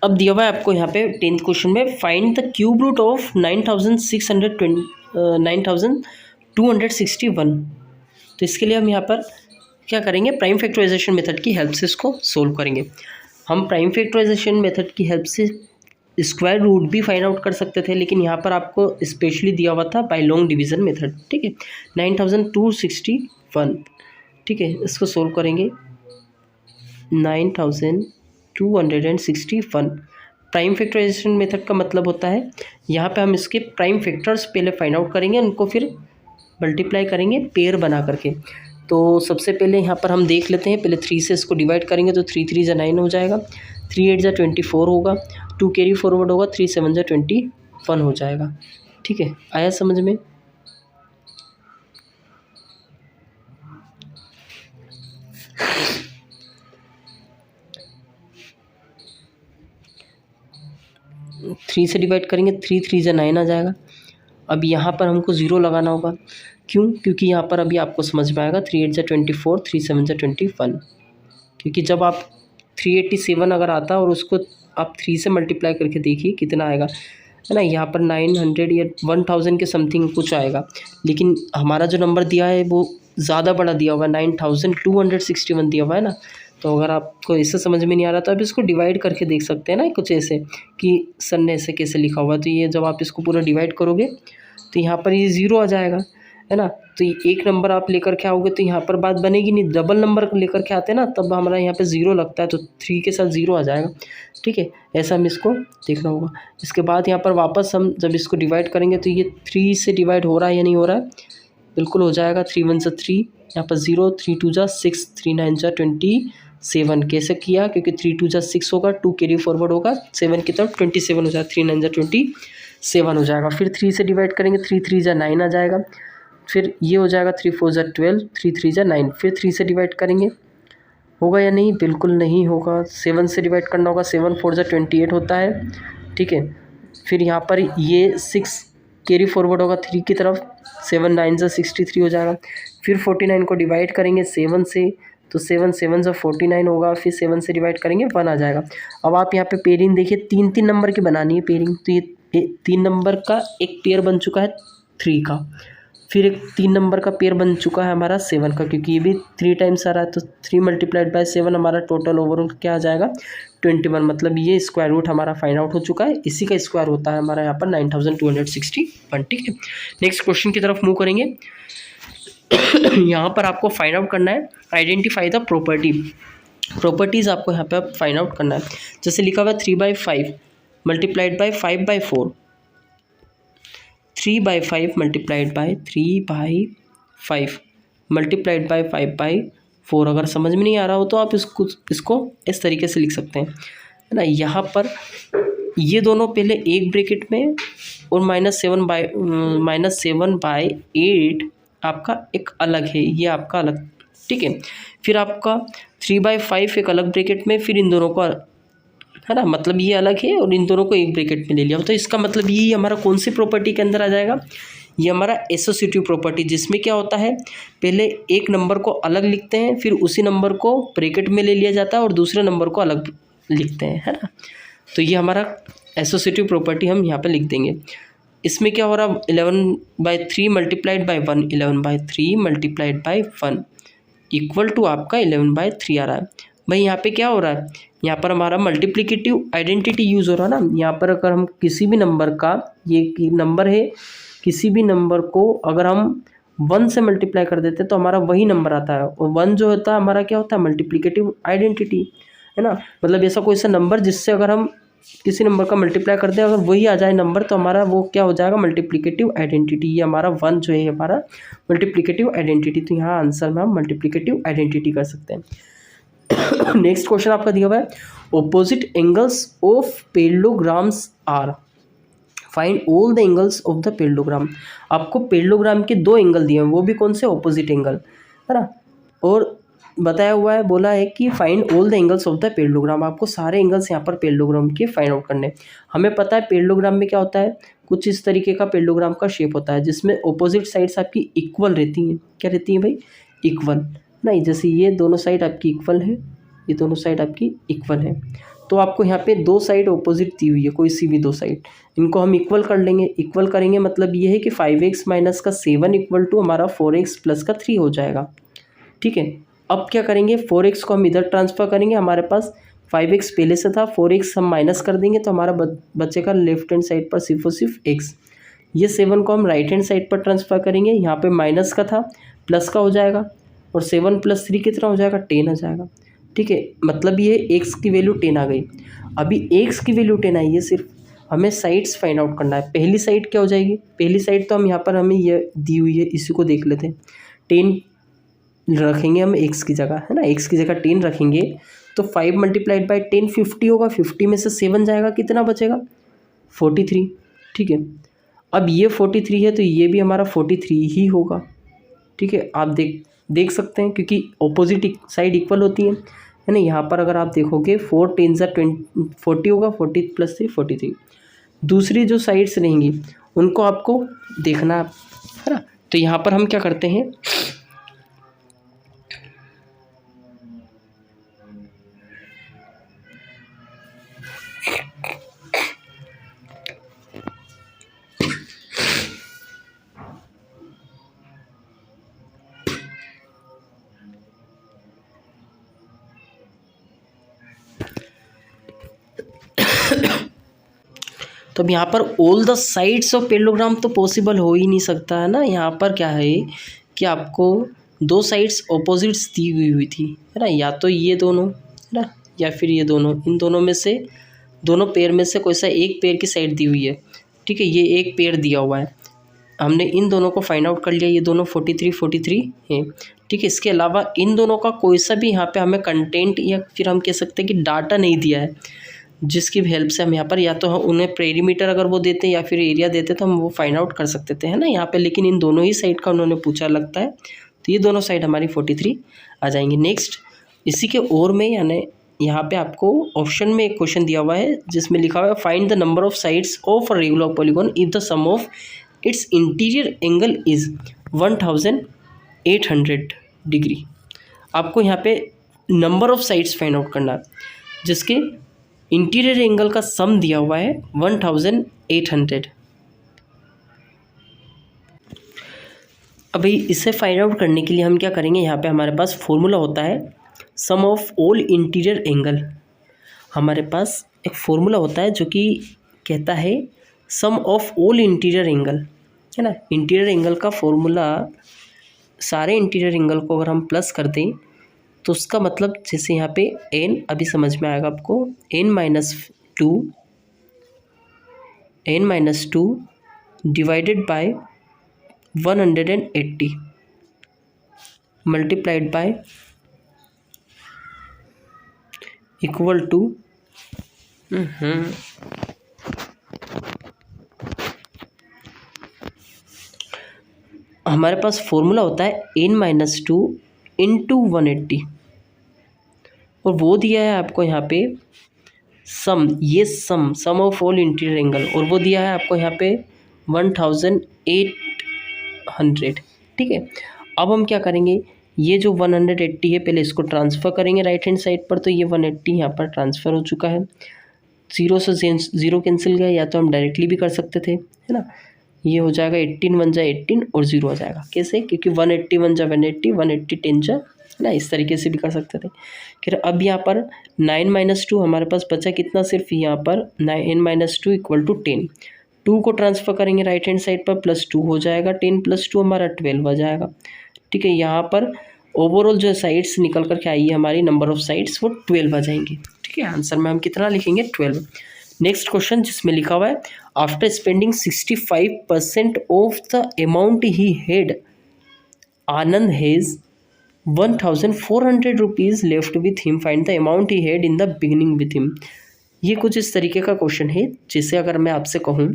अब दिया हुआ है आपको यहाँ पे 10th क्वेश्चन में, find the cube root of 9261। तो इसके लिए हम यहाँ पर क्या करेंगे? प्राइम फैक्टराइजेशन मेथड की हेल्प से इसको सोल्व करेंगे। हम प्राइम फैक्टराइजेशन मेथड की हेल्प से स्क्वायर रूट भी फाइंड आउट कर सकते थे, लेकिन यहाँ पर आपको स्पेशली दिया हुआ था बाय लॉन्ग डिवीज़न मेथड, ठीक है। 9261, ठीक है। इसको सोल्व करेंगे, 9261 प्राइम फैक्टराइजेशन मेथड का मतलब होता है यहाँ पे हम इसके प्राइम फैक्टर्स पहले फाइंड आउट करेंगे, उनको फिर मल्टीप्लाई करेंगे पेयर बना करके। तो सबसे पहले यहाँ पर हम देख लेते हैं, पहले 3 से इसको डिवाइड करेंगे तो 3 × 3 = 9 हो जाएगा, 3 × 8 = 24 होगा, 2 कैरी फॉरवर्ड होगा, 3 × 7 = 21 हो जाएगा, ठीक है। आया समझ में? थ्री से डिवाइड करेंगे, 3 × 3 = 9 आ जाएगा। अब यहाँ पर हमको 0 लगाना होगा, क्यों? क्योंकि यहाँ पर अभी आपको समझ में आएगा, 3 × 8 = 24, 3 × 7 = 21, क्योंकि जब आप 387 अगर आता और उसको आप 3 से मल्टीप्लाई करके देखिए कितना आएगा, है ना। यहाँ पर 900 या 1000 के समथिंग कुछ आएगा, लेकिन हमारा जो नंबर दिया है वो ज़्यादा बड़ा दिया हुआ है, 9261 दिया हुआ है ना। तो अगर आपको इससे समझ में नहीं आ रहा तो आप इसको डिवाइड करके देख सकते हैं ना, कुछ ऐसे कि सर ने ऐसे कैसे लिखा हुआ है। तो ये जब आप इसको पूरा डिवाइड करोगे तो यहाँ पर ये 0 आ जाएगा, है ना। तो एक नंबर आप लेकर के आओगे तो यहाँ पर बात बनेगी नहीं, डबल नंबर लेकर के आते हैं ना तब हमारा यहाँ पे 0 लगता है, तो 3 के साथ 0 आ जाएगा, ठीक है। ऐसा हम इसको देखना होगा। इसके बाद यहाँ पर वापस हम जब इसको डिवाइड करेंगे तो ये 3 से डिवाइड हो रहा है या नहीं हो रहा है? बिल्कुल हो जाएगा, 3 × 1 = 3, यहाँ पर 0, 3 × 2 = 6, 3 × 9 = 27। कैसे किया? क्योंकि 3 × 2 = 6 होगा, 2 कैरी फॉरवर्ड होगा, 7 की तरफ 27 हो जाएगा, 3 × 9 = 27 हो जाएगा। फिर 3 से डिवाइड करेंगे, 3 × 3 = 9 आ जाएगा। फिर ये हो जाएगा, 3 × 4 = 12, 3 × 3 = 9। फिर 3 से डिवाइड करेंगे, होगा या नहीं? बिल्कुल नहीं होगा। 7 से डिवाइड करना होगा, 7 × 4 = 28 होता है, ठीक है। फिर यहाँ पर ये 6 कैरी फॉरवर्ड होगा 3 की तरफ, 7 × 9 = 63 हो जाएगा। फिर 49 को डिवाइड करेंगे 7 से, तो 7 × 7 = 49 होगा। फिर 7 से डिवाइड करेंगे, 1 आ जाएगा। अब आप यहाँ पे पेयरिंग देखिए, 3 नंबर की बनानी है पेयरिंग, तो ये 3 नंबर का एक पेयर बन चुका है 3 का। फिर एक 3 नंबर का पेयर बन चुका है हमारा 7 का, क्योंकि ये भी 3 टाइम्स आ रहा है, तो 3 × 7 हमारा टोटल ओवरऑल क्या आ जाएगा? 21। मतलब ये स्क्वायर रूट हमारा फाइंड आउट हो चुका है, इसी का स्क्वायर होता है हमारा यहाँ पर 9261, ठीक है। नेक्स्ट क्वेश्चन की तरफ मूव करेंगे। यहाँ पर आपको फाइंड आउट करना है, आइडेंटिफाई द प्रॉपर्टीज़ आपको यहाँ पे फाइंड आउट करना है। जैसे लिखा हुआ है 3/5 multiplied by 5/4, 3/5 multiplied by 3/5 multiplied by 5/4। अगर समझ में नहीं आ रहा हो तो आप इसको इस तरीके से लिख सकते हैं, है ना। यहाँ पर ये दोनों पहले एक ब्रैकेट में और -7/8 आपका एक अलग है, ये आपका अलग ठीक है। फिर आपका 3/5 एक अलग ब्रैकेट में, फिर इन दोनों को, है ना, मतलब ये अलग है और इन दोनों को एक ब्रैकेट में ले लिया। तो इसका मतलब ये हमारा कौन सी प्रॉपर्टी के अंदर आ जाएगा, ये हमारा एसोसिएटिव प्रॉपर्टी, जिसमें क्या होता है, पहले एक नंबर को अलग लिखते हैं, फिर उसी नंबर को ब्रैकेट में ले लिया जाता है और दूसरे नंबर को अलग लिखते हैं, है ना। तो ये हमारा एसोसिएटिव प्रॉपर्टी हम यहाँ पे लिख देंगे। इसमें क्या हो रहा है, 11/3 multiplied by 1, 11/3 multiplied by 1 equal to आपका 11/3 आ रहा है। भाई यहाँ पे क्या हो रहा है, यहाँ पर हमारा मल्टीप्लिकेटिव आइडेंटिटी यूज़ हो रहा है ना। यहाँ पर अगर हम किसी भी नंबर का, ये नंबर है, किसी भी नंबर को अगर हम 1 से मल्टीप्लाई कर देते हैं तो हमारा वही नंबर आता है, और 1 जो होता है हमारा क्या होता है, मल्टीप्लिकेटिव आइडेंटिटी, है ना। मतलब ऐसा कोई सा नंबर जिससे अगर हम किसी नंबर का मल्टीप्लाई करते हैं, अगर वही आ जाए नंबर, तो हमारा वो क्या हो जाएगा, मल्टीप्लिकेटिव आइडेंटिटी। ये हमारा 1 जो है हमारा मल्टीप्लिकेटिव आइडेंटिटी। तो यहाँ आंसर में हम मल्टीप्लिकेटिव आइडेंटिटी कर सकते हैं। नेक्स्ट क्वेश्चन आपका दिया हुआ है, opposite angles of parallelograms are, find all the angles of the parallelogram. आपको पैरेललोग्राम के 2 एंगल दिए हैं, वो भी कौन से, ऑपोजिट एंगल, है ना। और बताया हुआ है, बोला है कि find all the angles of the parallelogram. आपको सारे एंगल्स यहाँ पर पैरेललोग्राम के फाइंड आउट करने। हमें पता है पैरेललोग्राम में क्या होता है, कुछ इस तरीके का पैरेललोग्राम का शेप होता है, जिसमें ऑपोजिट साइड्स आपकी इक्वल रहती हैं। क्या रहती हैं भाई, इक्वल, नहीं, जैसे ये दोनों साइड आपकी इक्वल है, ये दोनों साइड आपकी इक्वल है। तो आपको यहाँ पे 2 साइड ऑपोजिट दी हुई है, कोई सी भी 2 साइड, इनको हम इक्वल कर लेंगे। इक्वल करेंगे मतलब ये है कि 5x माइनस का 7 इक्वल टू हमारा 4x प्लस का 3 हो जाएगा, ठीक है। अब क्या करेंगे, 4x को हम इधर ट्रांसफ़र करेंगे, हमारे पास 5x पहले से था, 4x हम माइनस कर देंगे तो हमारा बचेगा लेफ्ट हैंड साइड पर सिर्फ और सिर्फ x। ये 7 को हम राइट हैंड साइड पर ट्रांसफ़र करेंगे, यहाँ पे माइनस का था, प्लस का हो जाएगा, और 7 + 3 कितना हो जाएगा, 10 आ जाएगा, ठीक है। मतलब ये x की वैल्यू 10 आ गई। अभी x की वैल्यू 10 आई है, सिर्फ हमें साइड्स फाइंड आउट करना है। पहली साइड क्या हो जाएगी, पहली साइड तो हम यहाँ पर हमें ये दी हुई है, इसी को देख लेते हैं। 10 रखेंगे हम x की जगह, है ना, x की जगह 10 रखेंगे, तो 5 मल्टीप्लाइड बाई 10 50 होगा, 50 में से 7 जाएगा, कितना बचेगा, 43, ठीक है। अब ये 43 है तो ये भी हमारा 43 ही होगा, ठीक है। आप देख सकते हैं, क्योंकि ऑपोजिट साइड इक्वल होती है ना। यहाँ पर अगर आप देखोगे 4 10 40 होगा, 40 + 3 43। दूसरी जो साइड्स रहेंगी उनको आपको देखना है ना। तो यहाँ पर हम क्या करते हैं, तो अब यहाँ पर all the sides of parallelogram तो पॉसिबल हो ही नहीं सकता, है ना। यहाँ पर क्या है कि आपको 2 साइड्स ऑपोजिट्स दी हुई थी, है ना, या तो ये दोनों, है ना, या फिर ये दोनों, इन दोनों में से, दोनों पेयर में से कोई सा एक पेयर की साइड दी हुई है, ठीक है। ये एक पेयर दिया हुआ है, हमने इन दोनों को फाइंड आउट कर लिया, ये दोनों 43 हैं, ठीक है। इसके अलावा इन दोनों का कोई सा भी यहाँ पे हमें कंटेंट, या फिर हम कह सकते हैं कि डाटा नहीं दिया है, जिसकी हेल्प से हम यहाँ पर या तो हम उन्हें पेरीमीटर अगर वो देते या फिर एरिया देते तो हम वो फाइंड आउट कर सकते थे, है ना, यहाँ पे। लेकिन इन दोनों ही साइड का उन्होंने पूछा लगता है, तो ये दोनों साइड हमारी 43 आ जाएंगी। नेक्स्ट, इसी के और में, यानी यहाँ पे आपको ऑप्शन में एक क्वेश्चन दिया हुआ है जिसमें लिखा हुआ है, find the number of sides of a regular polygon if the sum of its interior angle is 1800 degree. आपको यहाँ पे number of sides find out करना है जिसके इंटीरियर एंगल का सम दिया हुआ है 1800। अभी इसे फाइंड आउट करने के लिए हम क्या करेंगे, यहाँ पे हमारे पास फॉर्मूला होता है sum of all interior angle. हमारे पास एक फॉर्मूला होता है जो कि कहता है sum of all interior angle, है ना। इंटीरियर एंगल का फॉर्मूला, सारे इंटीरियर एंगल को अगर हम प्लस कर दें तो उसका मतलब, जैसे यहाँ पे n, अभी समझ में आएगा आपको, n - 2 divided by 180 multiplied by equal to हमारे पास फॉर्मूला होता है n - 2 इंटू 180 और वो दिया है आपको यहाँ पे सम, ये सम ऑफ ऑल इंटीरियर एंगल, और वो दिया है आपको यहाँ पे 1800। ठीक है, अब हम क्या करेंगे, ये जो 180 है पहले इसको ट्रांसफ़र करेंगे राइट हैंड साइड पर, तो ये 180 यहाँ पर ट्रांसफ़र हो चुका है। जीरो से ज़ीरो कैंसिल गया, या तो हम डायरेक्टली भी कर सकते थे, है ना। ये हो जाएगा 18 1 जा 18 और 0 आ जाएगा। कैसे, क्योंकि 180 1 जा 180, 180 10 जा, है ना, इस तरीके से भी कर सकते थे। फिर अब यहाँ पर 9 - 2 हमारे पास बचा कितना, सिर्फ यहाँ पर 9 - 2 = 10। 2 को ट्रांसफ़र करेंगे राइट हैंड साइड पर, +2 हो जाएगा, 10 + 2 हमारा 12 आ जाएगा। ठीक है, यहाँ पर ओवरऑल जो साइड्स निकल कर के आई है हमारी, नंबर ऑफ साइड्स वो 12 आ जाएंगी। ठीक है, आंसर में हम कितना लिखेंगे, 12। नेक्स्ट क्वेश्चन जिसमें लिखा हुआ है, after spending 65% of the amount he had, Anand has 1400 rupees left with him, find the amount he had in the beginning with him. ये कुछ इस तरीके का क्वेश्चन है, जैसे अगर मैं आपसे कहूँ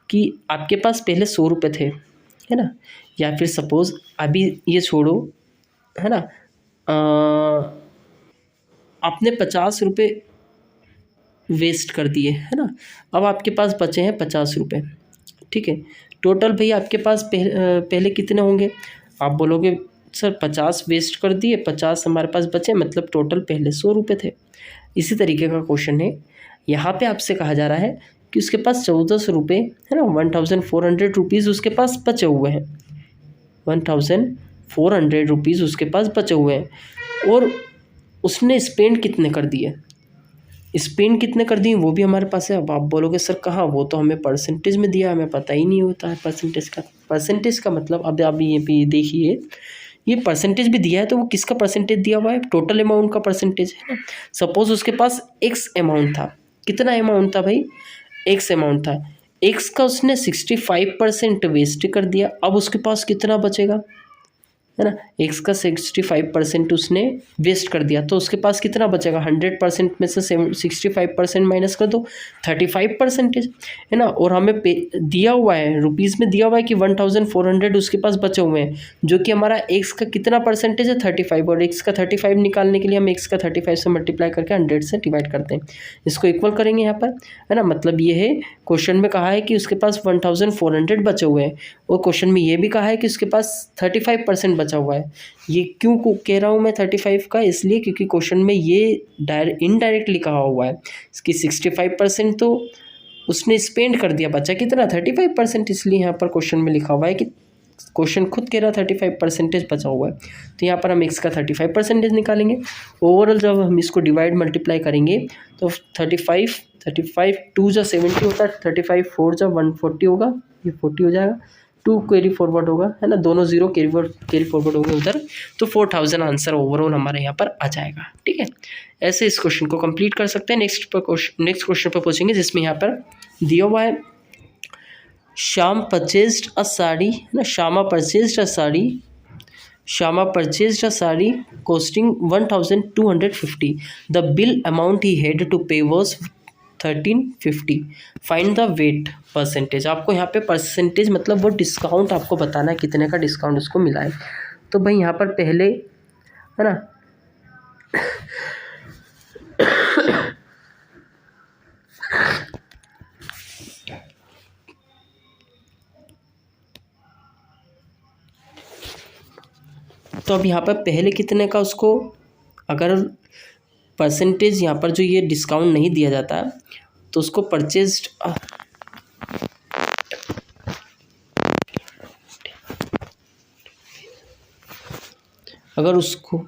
कि आपके पास पहले 100 रुपये थे, है ना, या फिर सपोज़ अभी ये छोड़ो, है ना, आपने 50 रुपये वेस्ट कर दिए, है ना, अब आपके पास बचे हैं 50 रुपये। ठीक है, टोटल भैया आपके पास पहले कितने होंगे, आप बोलोगे सर 50 वेस्ट कर दिए, 50 हमारे पास बचे, मतलब टोटल पहले 100 रुपये थे। इसी तरीके का क्वेश्चन है, यहाँ पे आपसे कहा जा रहा है कि उसके पास 1400 रुपये, है ना, 1400 रुपीज़ उसके पास बचे हुए हैं, 1400 रुपीज़ उसके पास बचे हुए हैं, और उसने स्पेंड कितने कर दिए, स्पेंड कितने कर दिए वो भी हमारे पास है। अब आप बोलोगे सर कहाँ, वो तो हमें परसेंटेज में दिया, हमें पता ही नहीं होता है परसेंटेज का मतलब। अब आप ये भी देखिए, ये परसेंटेज भी दिया है, तो वो किसका परसेंटेज दिया हुआ है, टोटल अमाउंट का परसेंटेज है ना। सपोज उसके पास एक्स अमाउंट था, कितना अमाउंट था भाई, एक्स अमाउंट था, एक्स का उसने 65% वेस्ट कर दिया, अब उसके पास कितना बचेगा, है ना, एक्स का 65% उसने वेस्ट कर दिया, तो उसके पास कितना बचेगा, 100% में से 65% माइनस कर दो, 35%, है ना। और हमें दिया हुआ है, रुपीज़ में दिया हुआ है कि 1400 उसके पास बचे हुए हैं, जो कि हमारा एक्स का कितना परसेंटेज है, 35, और एक्स का 35 निकालने के लिए हम एक्स का 35 से मल्टीप्लाई करके 100 से डिवाइड करते हैं, इसको इक्वल करेंगे यहाँ पर, है ना। मतलब ये है, क्वेश्चन में कहा है कि उसके पास 1400 बचे हुए हैं, और क्वेश्चन में ये भी कहा है कि उसके पास 35% बचा हुआ है। ये क्यों कह रहा हूँ मैं 35 का, इसलिए क्योंकि क्वेश्चन में ये इनडायरेक्टली कहा हुआ है कि 65% तो उसने स्पेंड कर दिया, बचा कितना, 35%, इसलिए यहाँ पर क्वेश्चन में लिखा हुआ है कि क्वेश्चन खुद कह रहा 35% बचा हुआ है, तो यहाँ पर हम एक्स का 35% निकालेंगे। ओवरऑल जब हम इसको डिवाइड मल्टीप्लाई करेंगे तो 35 2 जा 70 होता है, 35 4 जा 140 होगा, ये 40 हो जाएगा, 2 कैरी फॉरवर्ड होगा, है ना, दोनों जीरो कैरी फॉरवर्ड होंगे उधर, तो 4000 आंसर ओवरऑल हमारे यहाँ पर आ जाएगा। ठीक है, ऐसे इस क्वेश्चन को कंप्लीट कर सकते हैं। नेक्स्ट क्वेश्चन पर पहुँचेंगे, जिसमें यहाँ पर दिया हुआ है, श्यामा परचेज्ड अ साड़ी, है ना, Shyama purchased a sari costing 1250, the bill amount he had to pay was 1350, find the VAT percentage. आपको यहाँ पे परसेंटेज मतलब वो डिस्काउंट आपको बताना है, कितने का डिस्काउंट उसको मिला है। तो भाई यहाँ पर पहले, है ना, तो अब यहाँ पर पहले कितने का उसको, अगर परसेंटेज यहाँ पर जो ये डिस्काउंट नहीं दिया जाता तो उसको परचेज्ड, अगर उसको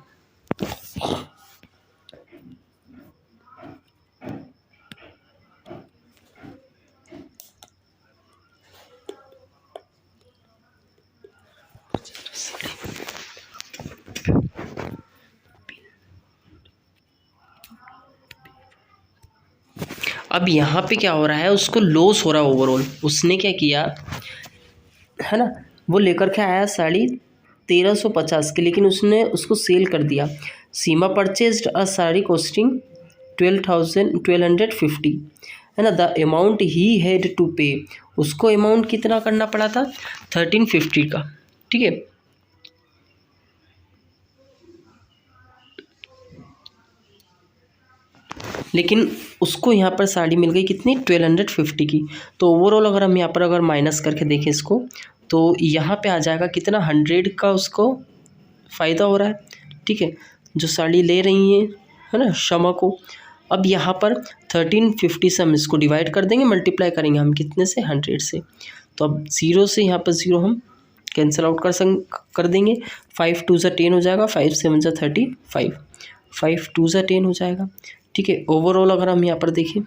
अब यहाँ पे क्या हो रहा है, उसको लॉस हो रहा है ओवरऑल। उसने क्या किया, है ना, वो लेकर के आया साड़ी 1350 की, लेकिन उसने उसको सेल कर दिया। Seema purchased a sari costing 1250, है ना, the amount he had to pay, उसको अमाउंट कितना करना पड़ा था, 1350 का। ठीक है, लेकिन उसको यहाँ पर साड़ी मिल गई कितनी 1250 की। तो ओवरऑल अगर हम यहाँ पर अगर माइनस करके देखें इसको, तो यहाँ पे आ जाएगा कितना 100 का उसको फ़ायदा हो रहा है, ठीक है, जो साड़ी ले रही हैं, है ना, शमा को। अब यहाँ पर 1350 से हम इसको डिवाइड कर देंगे, मल्टीप्लाई करेंगे हम कितने से 100 से। तो अब 0 से यहाँ पर 0 हम कैंसिल आउट कर देंगे। 5 2 ज़ा 10 हो जाएगा, 5 7 ज़ा 35, 5 2 ज़ा 10 हो जाएगा, ठीक है। ओवरऑल अगर हम यहाँ पर देखें,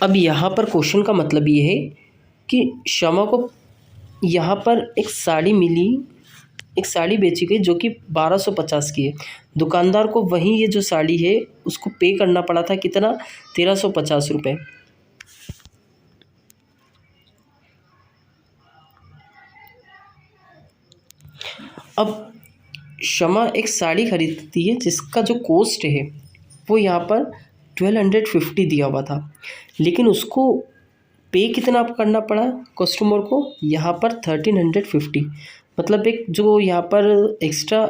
अब यहाँ पर क्वेश्चन का मतलब ये है कि शमा को यहाँ पर एक साड़ी मिली, एक साड़ी बेची गई जो कि 1250 की है। दुकानदार को वहीं ये जो साड़ी है उसको पे करना पड़ा था कितना 1350 रुपये। अब शमा एक साड़ी खरीदती है जिसका जो कॉस्ट है वो यहाँ पर 1250 दिया हुआ था, लेकिन उसको पे कितना करना पड़ा कस्टमर को यहाँ पर 1350। मतलब एक जो यहाँ पर एक्स्ट्रा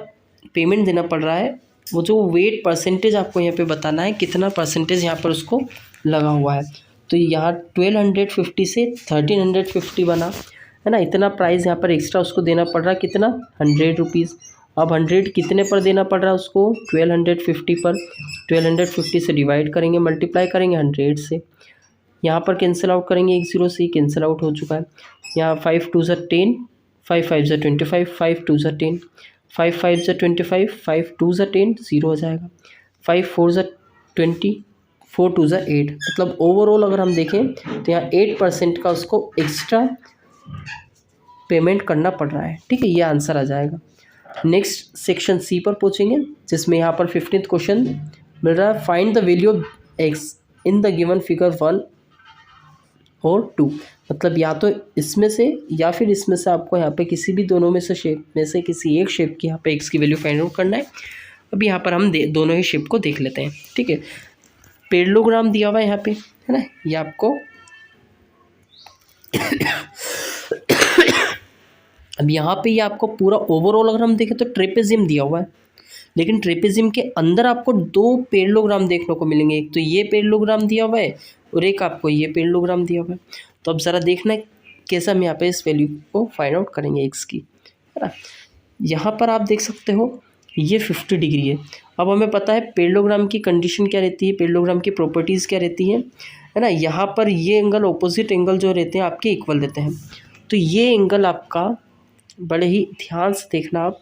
पेमेंट देना पड़ रहा है, वो जो वेट परसेंटेज आपको यहाँ पे बताना है कितना परसेंटेज यहाँ पर उसको लगा हुआ है। तो यहाँ 1250 से 1350 बना, है ना, इतना प्राइस यहाँ पर एक्स्ट्रा उसको देना पड़ रहा है, कितना 100 रुपीज़। अब 100 कितने पर देना पड़ रहा है उसको 1250 पर, 1250 से डिवाइड करेंगे, मल्टीप्लाई करेंगे 100 से, यहाँ पर कैंसिल आउट करेंगे, एक 0 से कैंसिल आउट हो चुका है। यहाँ 5 2 ज़ा 10, 5 5 ज़ा 25, 5 2 ज़ा 10, 5 5 ज़ा 25, 5 2 ज़ा 10, 0 हो जाएगा। 5 4 ज़ा 20, 4 2 ज़ा 8। मतलब ओवरऑल अगर हम देखें तो यहाँ 8% का उसको एक्स्ट्रा पेमेंट करना पड़ रहा है, ठीक है, ये आंसर आ जाएगा। नेक्स्ट सेक्शन सी पर पहुँचेंगे, जिसमें यहाँ पर 15th क्वेश्चन मिल रहा है, find the value of x in the given figure 1 और 2। मतलब या तो इसमें से या फिर इसमें से आपको यहाँ पे किसी भी दोनों में से शेप में से किसी एक शेप की यहाँ पे एक्स की वैल्यू फाइंड आउट करना है। अब यहाँ पर हम दोनों ही शेप को देख लेते हैं, ठीक है। पैरेललोग्राम दिया हुआ है यहाँ पे, है ना, ये आपको अब यहाँ पे ये आपको पूरा ओवरऑल अगर हम देखें तो ट्रेपेजियम दिया हुआ है, लेकिन ट्रेपेजियम के अंदर आपको 2 पैरेललोग्राम देखने को मिलेंगे। एक तो ये पैरेललोग्राम दिया हुआ है और एक आपको ये पैरेललोग्राम दिया हुआ है। तो अब ज़रा देखना है कैसे हम यहाँ पे इस वैल्यू को फाइंड आउट करेंगे एक्स की, है ना। यहाँ पर आप देख सकते हो ये 50 डिग्री है। अब हमें पता है पैरेललोग्राम की कंडीशन क्या रहती है, पैरेललोग्राम की प्रॉपर्टीज़ क्या रहती हैं, है ना। यहाँ पर ये एंगल ऑपोजिट एंगल जो रहते हैं आपके इक्वल रहते हैं। तो ये एंगल आपका बड़े ही ध्यान से देखना आप,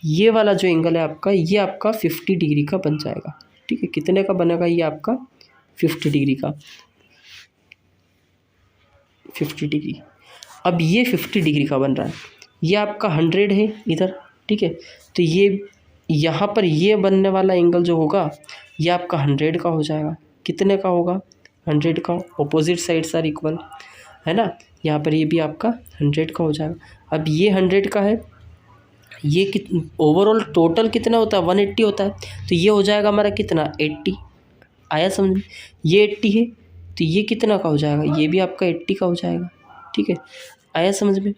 ये वाला जो एंगल है आपका, ये आपका 50 डिग्री का बन जाएगा, ठीक है। कितने का बनेगा ये आपका 50 डिग्री का, 50 डिग्री। अब ये 50 डिग्री का बन रहा है, ये आपका 100 है इधर, ठीक है। तो ये यहाँ पर ये बनने वाला एंगल जो होगा ये आपका 100 का हो जाएगा। कितने का होगा 100 का, ऑपोजिट साइड्स आर इक्वल, है ना। यहाँ पर ये भी आपका 100 का हो जाएगा। अब ये 100 का है, ये ओवरऑल टोटल कितना होता है 180 होता है। तो ये हो जाएगा हमारा कितना 80, आया समझ में। ये 80 है तो ये कितना का हो जाएगा, ये भी आपका 80 का हो जाएगा, ठीक है, आया समझ में।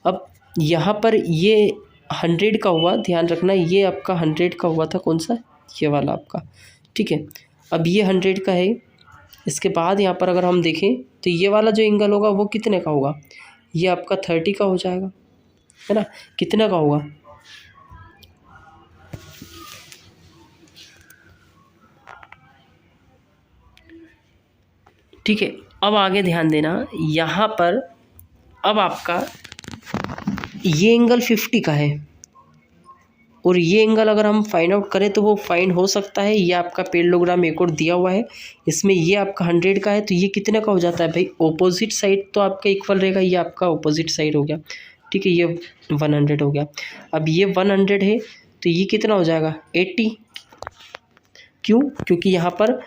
अब यहाँ पर ये 100 का हुआ, ध्यान रखना ये आपका 100 का हुआ था, कौन सा, ये वाला आपका, ठीक है। अब ये 100 का है, इसके बाद यहाँ पर अगर हम देखें तो ये वाला जो एंगल होगा वो कितने का होगा, ये आपका 30 का हो जाएगा, है ना। कितने का होगा, ठीक है। अब आगे ध्यान देना, यहाँ पर अब आपका ये एंगल 50 का है और ये एंगल अगर हम फाइंड आउट करें तो वो फाइंड हो सकता है। ये आपका पैरेललोग्राम एक और दिया हुआ है, इसमें ये आपका 100 का है, तो ये कितने का हो जाता है भाई, ऑपोजिट साइड तो आपका इक्वल रहेगा, ये आपका ऑपोजिट साइड हो गया, ठीक है, ये 100 हो गया। अब ये 100 है तो ये कितना हो जाएगा 80, क्यों, क्योंकि यहाँ पर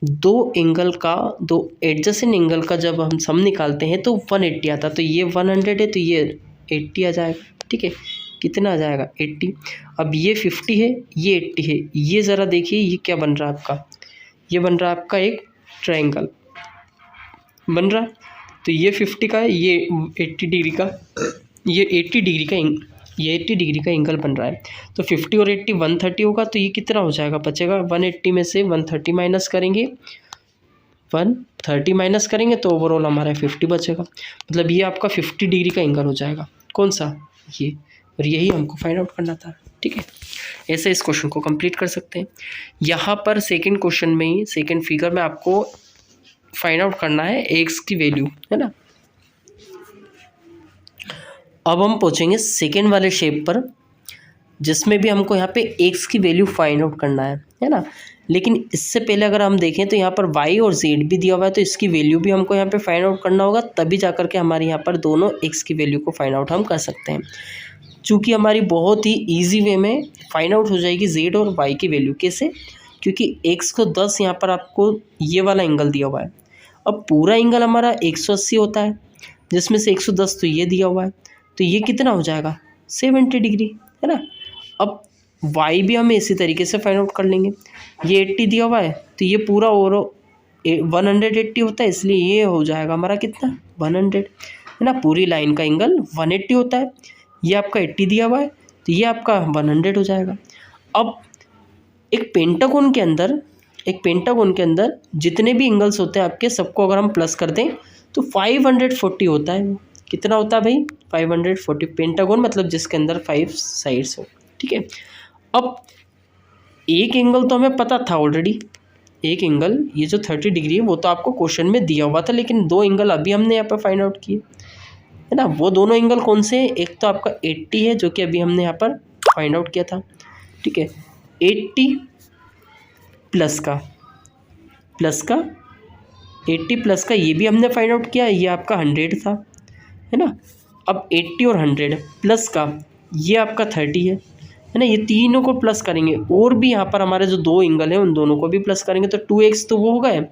दो एंगल का, दो एडजेसेंट एंगल का जब हम सम निकालते हैं तो 180 आता, तो ये 100 है तो ये 80 आ जाएगा, ठीक है। कितना आ जाएगा 80। अब ये 50 है, ये 80 है, ये ज़रा देखिए ये क्या बन रहा है आपका, ये बन रहा है आपका एक ट्रायंगल, बन रहा है। तो ये 50 का है, ये 80 डिग्री का, ये 80 डिग्री का ये 80 डिग्री का एंगल बन रहा है। तो 50 और 80 130 होगा। तो ये कितना हो जाएगा, बचेगा 180 में से 130 माइनस करेंगे, 130 माइनस करेंगे तो ओवरऑल हमारा 50 बचेगा। मतलब ये आपका 50 डिग्री का एंगल हो जाएगा। कौन सा, ये। और यही हमको फाइंड आउट करना था। ठीक है, ऐसे इस क्वेश्चन को कंप्लीट कर सकते हैं। यहाँ पर सेकंड क्वेश्चन में ही, सेकंड फिगर में आपको फाइंड आउट करना है एक्स की वैल्यू, है ना। अब हम पहुँचेंगे सेकेंड वाले शेप पर, जिसमें भी हमको यहाँ पे एक्स की वैल्यू फाइंड आउट करना है ना। लेकिन इससे पहले अगर हम देखें तो यहाँ पर वाई और जेड भी दिया हुआ है, तो इसकी वैल्यू भी हमको यहाँ पे फाइंड आउट करना होगा, तभी जा करके हमारे यहाँ पर दोनों एक्स की वैल्यू को फाइंड आउट हम कर सकते हैं। चूँकि हमारी बहुत ही ईजी वे में फाइंड आउट हो जाएगी जेड और वाई की वैल्यू। कैसे, क्योंकि एक्स को 10 यहाँ पर आपको ये वाला एंगल दिया हुआ है। अब पूरा एंगल हमारा 180 होता है, जिसमें से 110 तो ये दिया हुआ है, तो ये कितना हो जाएगा 70 डिग्री, है ना। अब y भी हम इसी तरीके से फाइंड आउट कर लेंगे। ये 80 दिया हुआ है, तो ये पूरा और 180 होता है, इसलिए ये हो जाएगा हमारा कितना 100, है ना। पूरी लाइन का एंगल 180 होता है, ये आपका 80 दिया हुआ है, तो ये आपका 100 हो जाएगा। अब एक पेंटागोन के अंदर जितने भी एंगल्स होते हैं आपके, सबको अगर हम प्लस कर दें तो 540 होता है। कितना होता है भाई 540। पेंटागोन मतलब जिसके अंदर 5 साइड्स हो। ठीक है, अब एक एंगल तो हमें पता था ऑलरेडी, एक एंगल ये जो 30 डिग्री है वो तो आपको क्वेश्चन में दिया हुआ था, लेकिन दो एंगल अभी हमने यहाँ पर फाइंड आउट किए, है ना। वो दोनों एंगल कौन से हैं, एक तो आपका 80 है जो कि अभी हमने यहाँ पर फाइंड आउट किया था। ठीक है, 80 प्लस का 80 प्लस का ये भी हमने फाइंड आउट किया, ये आपका 100 था, है ना। अब 80 और 100 प्लस का ये आपका 30 है ना। ये तीनों को प्लस करेंगे, और भी यहाँ पर हमारे जो दो एंगल हैं उन दोनों को भी प्लस करेंगे, तो 2x तो वो हो गए,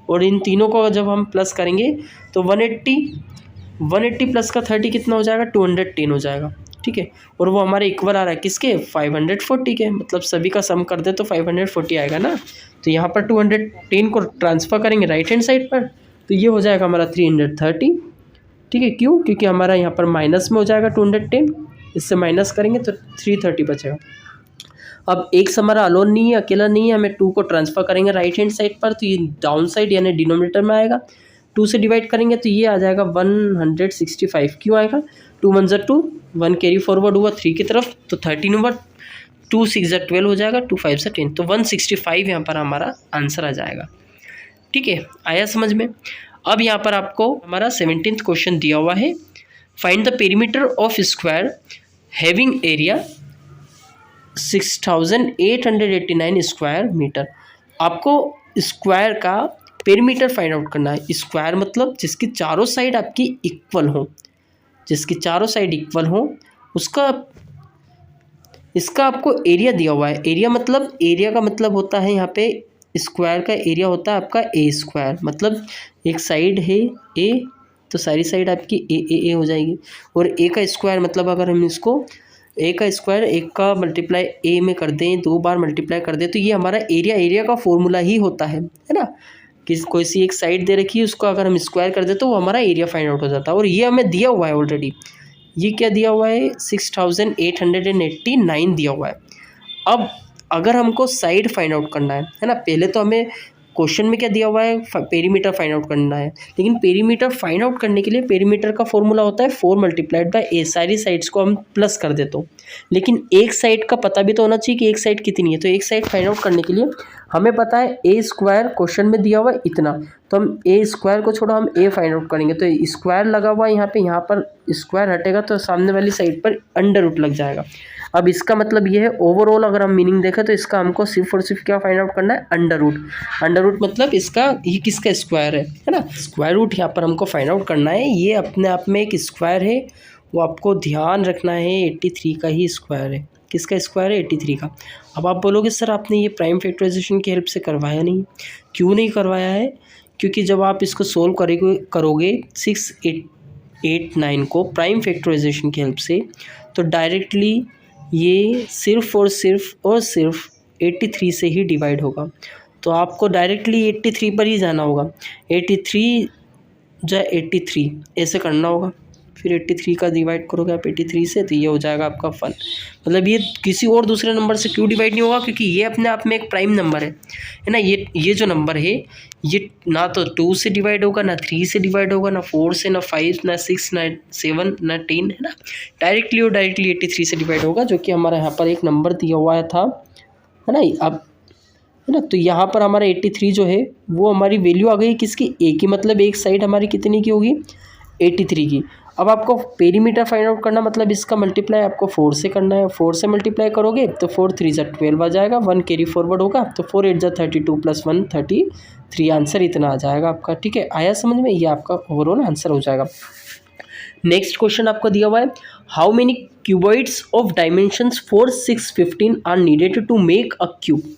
और इन तीनों को जब हम प्लस करेंगे तो 180 प्लस का 30 कितना हो जाएगा 210 हो जाएगा। ठीक है, और वो हमारे इक्वल आ रहा है किसके 540 के, मतलब सभी का सम कर दे तो 540 आएगा ना। तो यहाँ पर 210 को ट्रांसफ़र करेंगे राइट हैंड साइड पर, तो ये हो जाएगा हमारा 330। ठीक है, क्यों, क्योंकि हमारा यहाँ पर माइनस में हो जाएगा 210, इससे माइनस करेंगे तो 330 बचेगा। अब एक्स हमारा अलोन नहीं है, अकेला नहीं है, हमें 2 को ट्रांसफ़र करेंगे राइट हैंड साइड पर, तो ये डाउन साइड यानी डिनोमिनेटर में आएगा। 2 से डिवाइड करेंगे तो ये आ जाएगा 165। क्यों आएगा 2 1 = 2, 1 कैरी फॉरवर्ड हुआ 3 की तरफ, तो 13 हुआ, 2 6 = 12 हो जाएगा, 2 5 = 10, तो 165 यहाँ पर हमारा आंसर आ जाएगा। ठीक है, आया समझ में। अब यहाँ पर आपको हमारा 17th क्वेश्चन दिया हुआ है, find the perimeter of square having area 6889 square metre. आपको स्क्वायर का पेरीमीटर फाइंड आउट करना है। स्क्वायर मतलब जिसकी चारों साइड आपकी इक्वल हो, उसका इसका आपको एरिया दिया हुआ है। एरिया का मतलब होता है यहाँ पे स्क्वायर का एरिया होता है आपका ए स्क्वायर, मतलब एक साइड है ए तो सारी साइड आपकी ए हो जाएगी, और ए का स्क्वायर मतलब अगर हम इसको ए का स्क्वायर एक का मल्टीप्लाई ए में कर दें, 2 बार मल्टीप्लाई कर दें, तो ये हमारा एरिया का फॉर्मूला ही होता है ना। कि कोई सी एक साइड दे रखी है, उसको अगर हम स्क्वायर कर दें तो वो हमारा एरिया फाइंड आउट हो जाता है, और ये हमें दिया हुआ है ऑलरेडी। ये क्या दिया हुआ है 6889 दिया हुआ है। अब अगर हमको साइड फाइंड आउट करना है ना, पहले तो हमें क्वेश्चन में क्या दिया हुआ है पेरीमीटर फाइंड आउट करना है, लेकिन पेरीमीटर फाइंड आउट करने के लिए पेरीमीटर का फॉर्मूला होता है 4 × ए। सारी साइड्स को हम प्लस कर देते हो, लेकिन एक साइड का पता भी तो होना चाहिए कि एक साइड कितनी है। तो एक साइड फाइंड आउट करने के लिए हमें पता है ए स्क्वायर क्वेश्चन में दिया हुआ है इतना, तो हम ए स्क्वायर को छोड़ो हम ए फाइंड आउट करेंगे, तो स्क्वायर लगा हुआ है यहाँ पर स्क्वायर हटेगा तो सामने वाली साइड पर अंडर रूट लग जाएगा। अब इसका मतलब ये है ओवरऑल अगर हम मीनिंग देखें तो इसका हमको सिर्फ और सिर्फ क्या फाइंड आउट करना है अंडर रूट मतलब इसका ये किसका स्क्वायर है ना। स्क्वायर रूट यहाँ पर हमको फाइंड आउट करना है। ये अपने आप में एक स्क्वायर है, वो आपको ध्यान रखना है 83 का ही स्क्वायर है। किसका स्क्वायर है 83 का। अब आप बोलोगे सर आपने ये प्राइम फैक्टराइजेशन की हेल्प से करवाया नहीं, क्यों नहीं करवाया है, क्योंकि जब आप इसको सोल्व करोगे 689 को प्राइम फैक्टराइजेशन की हेल्प से, तो डायरेक्टली ये सिर्फ और सिर्फ 83 से ही डिवाइड होगा। तो आपको डायरेक्टली 83 पर ही जाना होगा। 83 जो 83 ऐसे करना होगा। फिर 83 का डिवाइड करोगे आप 83 से तो ये हो जाएगा आपका 1। मतलब ये किसी और दूसरे नंबर से क्यों डिवाइड नहीं होगा, क्योंकि ये अपने आप में एक प्राइम नंबर है ना। ये जो नंबर है ये ना तो 2 से डिवाइड होगा, ना 3 से डिवाइड होगा, ना 4 से, ना 5, ना 6, ना 7, ना 10, है ना। डायरेक्टली 83 से डिवाइड होगा, जो कि हमारा यहाँ पर एक नंबर दिया हुआ था, है ना। अब है ना, तो यहाँ पर हमारा 83 जो है वो हमारी वैल्यू आ गई किसकी, ए की। मतलब एक साइड हमारी कितनी की होगी, 83 की। अब आपको पेरीमीटर फाइंड आउट करना, मतलब इसका मल्टीप्लाई आपको 4 से करना है। 4 से मल्टीप्लाई करोगे तो 4 3 जा 12 आ जाएगा, 1 कैरी फॉरवर्ड होगा तो 4 8 जा 32 + 1 33। आंसर इतना आ जाएगा आपका। ठीक है, आया समझ में, ये आपका ओवरऑल आंसर हो जाएगा। नेक्स्ट क्वेश्चन आपको दिया हुआ है, how many cuboids of dimensions 4 6 15 are needed to make a cube.